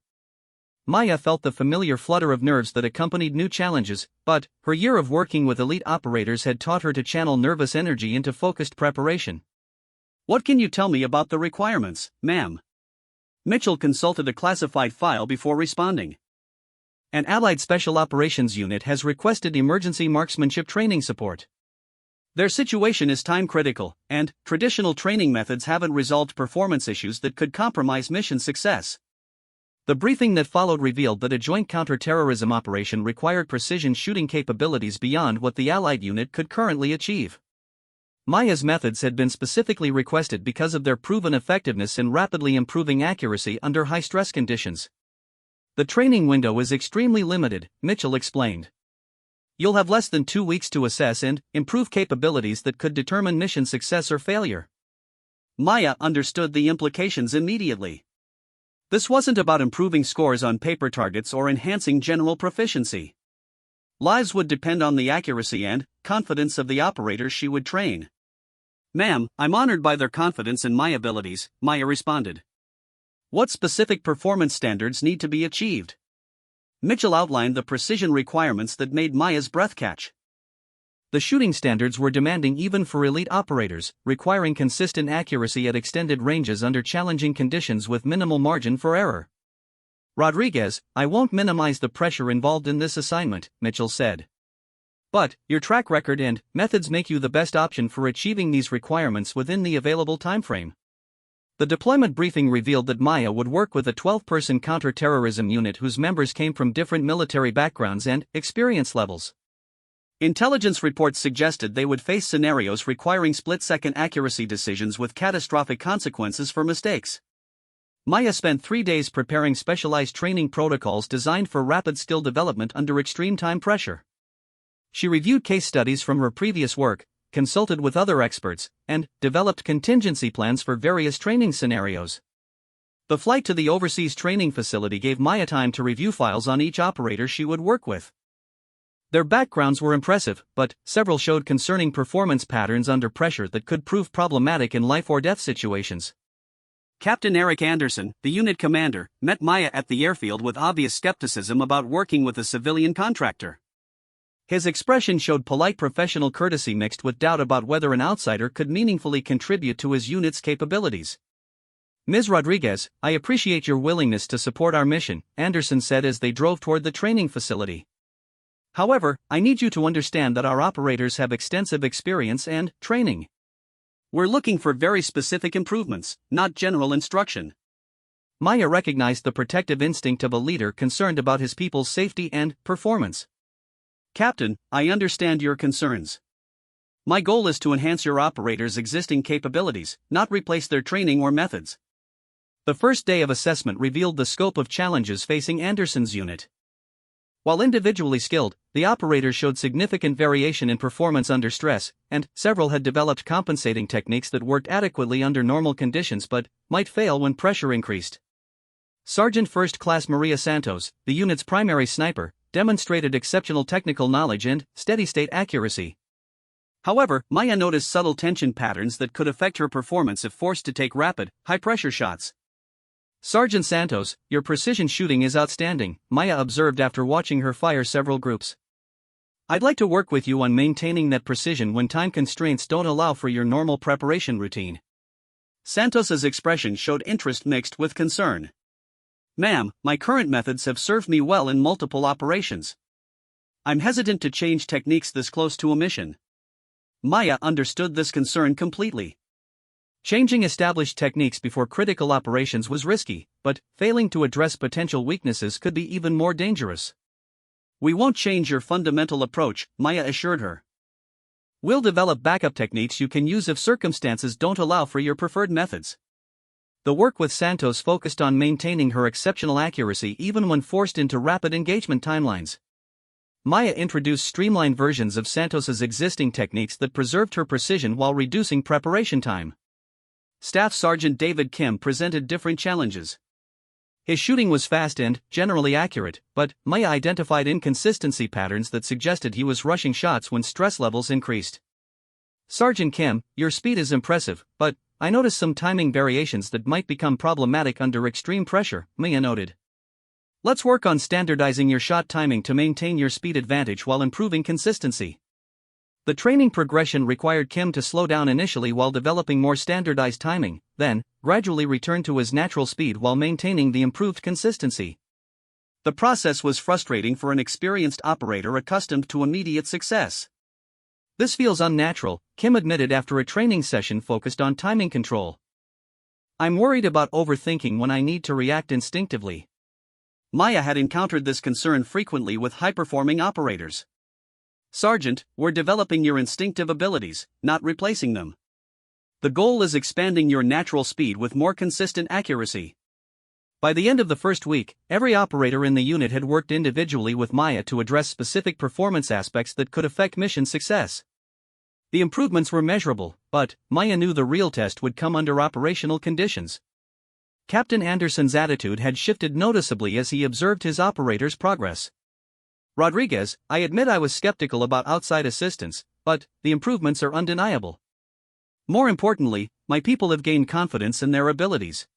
Maya felt the familiar flutter of nerves that accompanied new challenges, but her year of working with elite operators had taught her to channel nervous energy into focused preparation. "What can you tell me about the requirements, ma'am?" Mitchell consulted a classified file before responding. "An Allied Special Operations Unit has requested emergency marksmanship training support. Their situation is time-critical, and traditional training methods haven't resolved performance issues that could compromise mission success." The briefing that followed revealed that a joint counter-terrorism operation required precision shooting capabilities beyond what the Allied unit could currently achieve. Maya's methods had been specifically requested because of their proven effectiveness in rapidly improving accuracy under high-stress conditions. "The training window is extremely limited," Mitchell explained. "You'll have less than 2 weeks to assess and improve capabilities that could determine mission success or failure." Maya understood the implications immediately. This wasn't about improving scores on paper targets or enhancing general proficiency. Lives would depend on the accuracy and confidence of the operators she would train. "Ma'am, I'm honored by their confidence in my abilities," Maya responded. "What specific performance standards need to be achieved?" Mitchell outlined the precision requirements that made Maya's breath catch. The shooting standards were demanding even for elite operators, requiring consistent accuracy at extended ranges under challenging conditions with minimal margin for error. "Rodriguez, I won't minimize the pressure involved in this assignment," Mitchell said. But your track record and methods make you the best option for achieving these requirements within the available timeframe. The deployment briefing revealed that Maya would work with a 12-person counter-terrorism unit whose members came from different military backgrounds and experience levels. Intelligence reports suggested they would face scenarios requiring split-second accuracy decisions with catastrophic consequences for mistakes. Maya spent 3 days preparing specialized training protocols designed for rapid skill development under extreme time pressure. She reviewed case studies from her previous work, consulted with other experts, and developed contingency plans for various training scenarios. The flight to the overseas training facility gave Maya time to review files on each operator she would work with. Their backgrounds were impressive, but several showed concerning performance patterns under pressure that could prove problematic in life-or-death situations. Captain Eric Anderson, the unit commander, met Maya at the airfield with obvious skepticism about working with a civilian contractor. His expression showed polite professional courtesy mixed with doubt about whether an outsider could meaningfully contribute to his unit's capabilities. "Ms. Rodriguez, I appreciate your willingness to support our mission," Anderson said as they drove toward the training facility. "However, I need you to understand that our operators have extensive experience and training. We're looking for very specific improvements, not general instruction." Maya recognized the protective instinct of a leader concerned about his people's safety and performance. "Captain, I understand your concerns. My goal is to enhance your operators' existing capabilities, not replace their training or methods." The first day of assessment revealed the scope of challenges facing Anderson's unit. While individually skilled, the operators showed significant variation in performance under stress, and several had developed compensating techniques that worked adequately under normal conditions but might fail when pressure increased. Sergeant First Class Maria Santos, the unit's primary sniper, demonstrated exceptional technical knowledge and steady-state accuracy. However, Maya noticed subtle tension patterns that could affect her performance if forced to take rapid, high-pressure shots. "Sergeant Santos, your precision shooting is outstanding," Maya observed after watching her fire several groups. "I'd like to work with you on maintaining that precision when time constraints don't allow for your normal preparation routine." Santos's expression showed interest mixed with concern. "Ma'am, my current methods have served me well in multiple operations. I'm hesitant to change techniques this close to a mission." Maya understood this concern completely. Changing established techniques before critical operations was risky, but failing to address potential weaknesses could be even more dangerous. "We won't change your fundamental approach," Maya assured her. "We'll develop backup techniques you can use if circumstances don't allow for your preferred methods." The work with Santos focused on maintaining her exceptional accuracy even when forced into rapid engagement timelines. Maya introduced streamlined versions of Santos's existing techniques that preserved her precision while reducing preparation time. Staff Sergeant David Kim presented different challenges. His shooting was fast and generally accurate, but Maya identified inconsistency patterns that suggested he was rushing shots when stress levels increased. "Sergeant Kim, your speed is impressive, but I noticed some timing variations that might become problematic under extreme pressure," Maya noted. "Let's work on standardizing your shot timing to maintain your speed advantage while improving consistency." The training progression required Kim to slow down initially while developing more standardized timing, then gradually return to his natural speed while maintaining the improved consistency. The process was frustrating for an experienced operator accustomed to immediate success. "This feels unnatural," Kim admitted after a training session focused on timing control. "I'm worried about overthinking when I need to react instinctively." Maya had encountered this concern frequently with high-performing operators. "Sergeant, we're developing your instinctive abilities, not replacing them. The goal is expanding your natural speed with more consistent accuracy." By the end of the first week, every operator in the unit had worked individually with Maya to address specific performance aspects that could affect mission success. The improvements were measurable, but Maya knew the real test would come under operational conditions. Captain Anderson's attitude had shifted noticeably as he observed his operators' progress. "Rodriguez, I admit I was skeptical about outside assistance, but the improvements are undeniable. More importantly, my people have gained confidence in their abilities."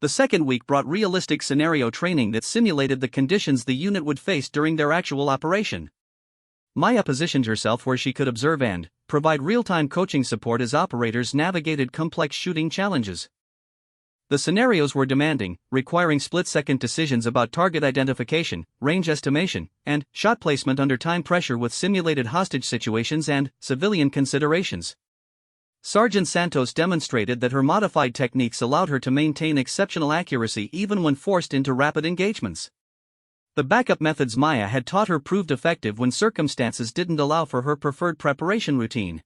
The second week brought realistic scenario training that simulated the conditions the unit would face during their actual operation. Maya positioned herself where she could observe and provide real-time coaching support as operators navigated complex shooting challenges. The scenarios were demanding, requiring split-second decisions about target identification, range estimation, and shot placement under time pressure with simulated hostage situations and civilian considerations. Sergeant Santos demonstrated that her modified techniques allowed her to maintain exceptional accuracy even when forced into rapid engagements. The backup methods Maya had taught her proved effective when circumstances didn't allow for her preferred preparation routine.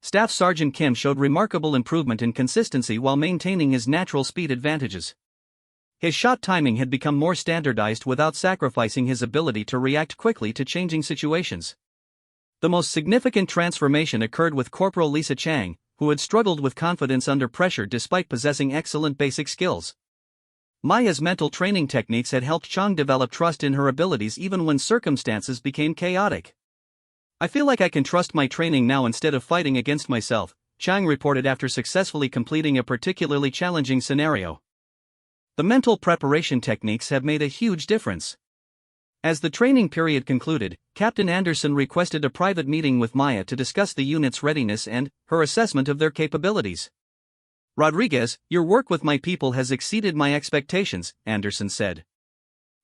Staff Sergeant Kim showed remarkable improvement in consistency while maintaining his natural speed advantages. His shot timing had become more standardized without sacrificing his ability to react quickly to changing situations. The most significant transformation occurred with Corporal Lisa Chang, who had struggled with confidence under pressure despite possessing excellent basic skills. Maya's mental training techniques had helped Chang develop trust in her abilities even when circumstances became chaotic. "I feel like I can trust my training now instead of fighting against myself," Chang reported after successfully completing a particularly challenging scenario. The mental preparation techniques have made a huge difference. As the training period concluded, Captain Anderson requested a private meeting with Maya to discuss the unit's readiness and her assessment of their capabilities. "Rodriguez, your work with my people has exceeded my expectations," Anderson said.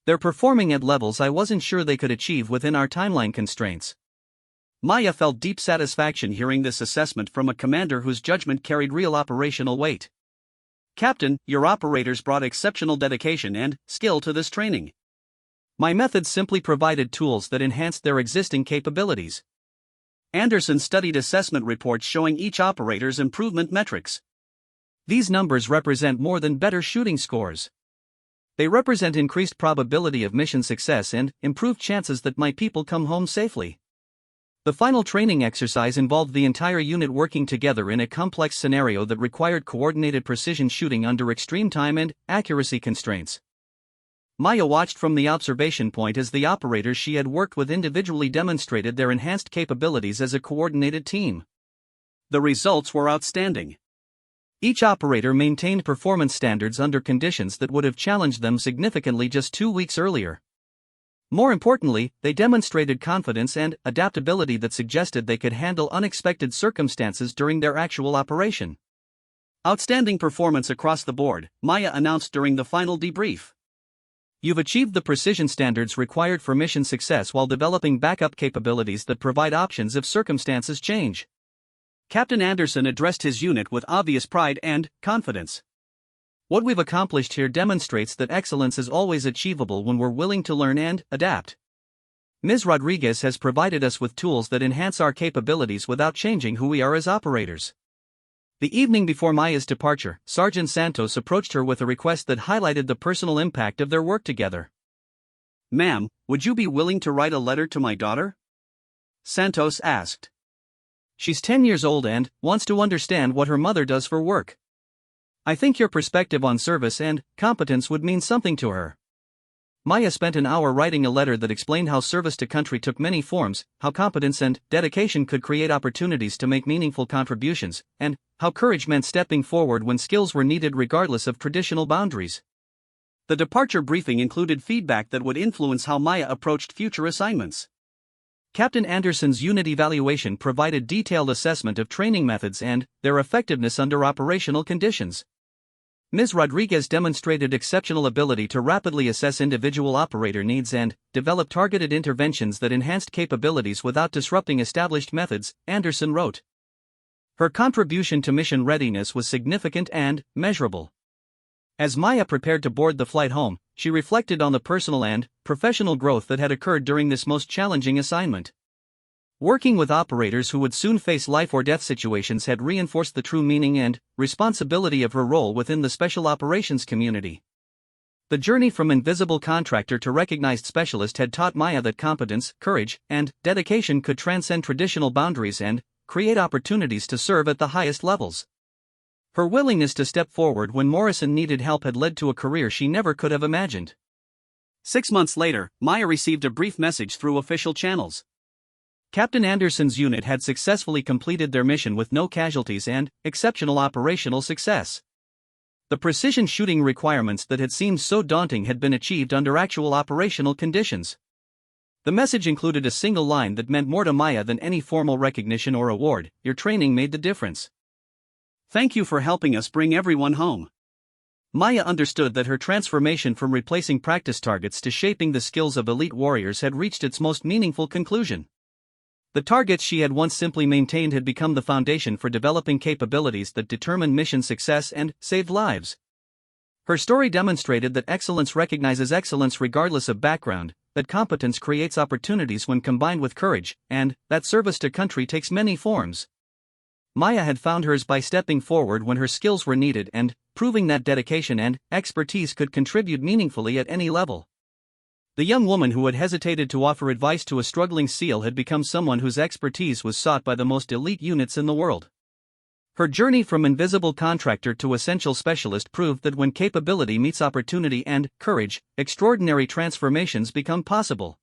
"They're performing at levels I wasn't sure they could achieve within our timeline constraints." Maya felt deep satisfaction hearing this assessment from a commander whose judgment carried real operational weight. "Captain, your operators brought exceptional dedication and skill to this training. My methods simply provided tools that enhanced their existing capabilities." Anderson studied assessment reports showing each operator's improvement metrics. "These numbers represent more than better shooting scores. They represent increased probability of mission success and improved chances that my people come home safely." The final training exercise involved the entire unit working together in a complex scenario that required coordinated precision shooting under extreme time and accuracy constraints. Maya watched from the observation point as the operators she had worked with individually demonstrated their enhanced capabilities as a coordinated team. The results were outstanding. Each operator maintained performance standards under conditions that would have challenged them significantly just 2 weeks earlier. More importantly, they demonstrated confidence and adaptability that suggested they could handle unexpected circumstances during their actual operation. "Outstanding performance across the board," Maya announced during the final debrief. "You've achieved the precision standards required for mission success while developing backup capabilities that provide options if circumstances change." Captain Anderson addressed his unit with obvious pride and confidence. "What we've accomplished here demonstrates that excellence is always achievable when we're willing to learn and adapt. Ms. Rodriguez has provided us with tools that enhance our capabilities without changing who we are as operators." The evening before Maya's departure, Sergeant Santos approached her with a request that highlighted the personal impact of their work together. "Ma'am, would you be willing to write a letter to my daughter?" Santos asked. "She's 10 years old and wants to understand what her mother does for work. I think your perspective on service and competence would mean something to her." Maya spent an hour writing a letter that explained how service to country took many forms, how competence and dedication could create opportunities to make meaningful contributions, and how courage meant stepping forward when skills were needed regardless of traditional boundaries. The departure briefing included feedback that would influence how Maya approached future assignments. Captain Anderson's unit evaluation provided detailed assessment of training methods and their effectiveness under operational conditions. Ms. Rodriguez demonstrated exceptional ability to rapidly assess individual operator needs and develop targeted interventions that enhanced capabilities without disrupting established methods, Anderson wrote. Her contribution to mission readiness was significant and measurable. As Maya prepared to board the flight home, she reflected on the personal and professional growth that had occurred during this most challenging assignment. Working with operators who would soon face life or death situations had reinforced the true meaning and responsibility of her role within the special operations community. The journey from invisible contractor to recognized specialist had taught Maya that competence, courage, and dedication could transcend traditional boundaries and create opportunities to serve at the highest levels. Her willingness to step forward when Morrison needed help had led to a career she never could have imagined. 6 months later, Maya received a brief message through official channels. Captain Anderson's unit had successfully completed their mission with no casualties and exceptional operational success. The precision shooting requirements that had seemed so daunting had been achieved under actual operational conditions. The message included a single line that meant more to Maya than any formal recognition or award: "Your training made the difference. Thank you for helping us bring everyone home." Maya understood that her transformation from replacing practice targets to shaping the skills of elite warriors had reached its most meaningful conclusion. The targets she had once simply maintained had become the foundation for developing capabilities that determined mission success and saved lives. Her story demonstrated that excellence recognizes excellence regardless of background, that competence creates opportunities when combined with courage, and that service to country takes many forms. Maya had found hers by stepping forward when her skills were needed and proving that dedication and expertise could contribute meaningfully at any level. The young woman who had hesitated to offer advice to a struggling SEAL had become someone whose expertise was sought by the most elite units in the world. Her journey from invisible contractor to essential specialist proved that when capability meets opportunity and courage, extraordinary transformations become possible.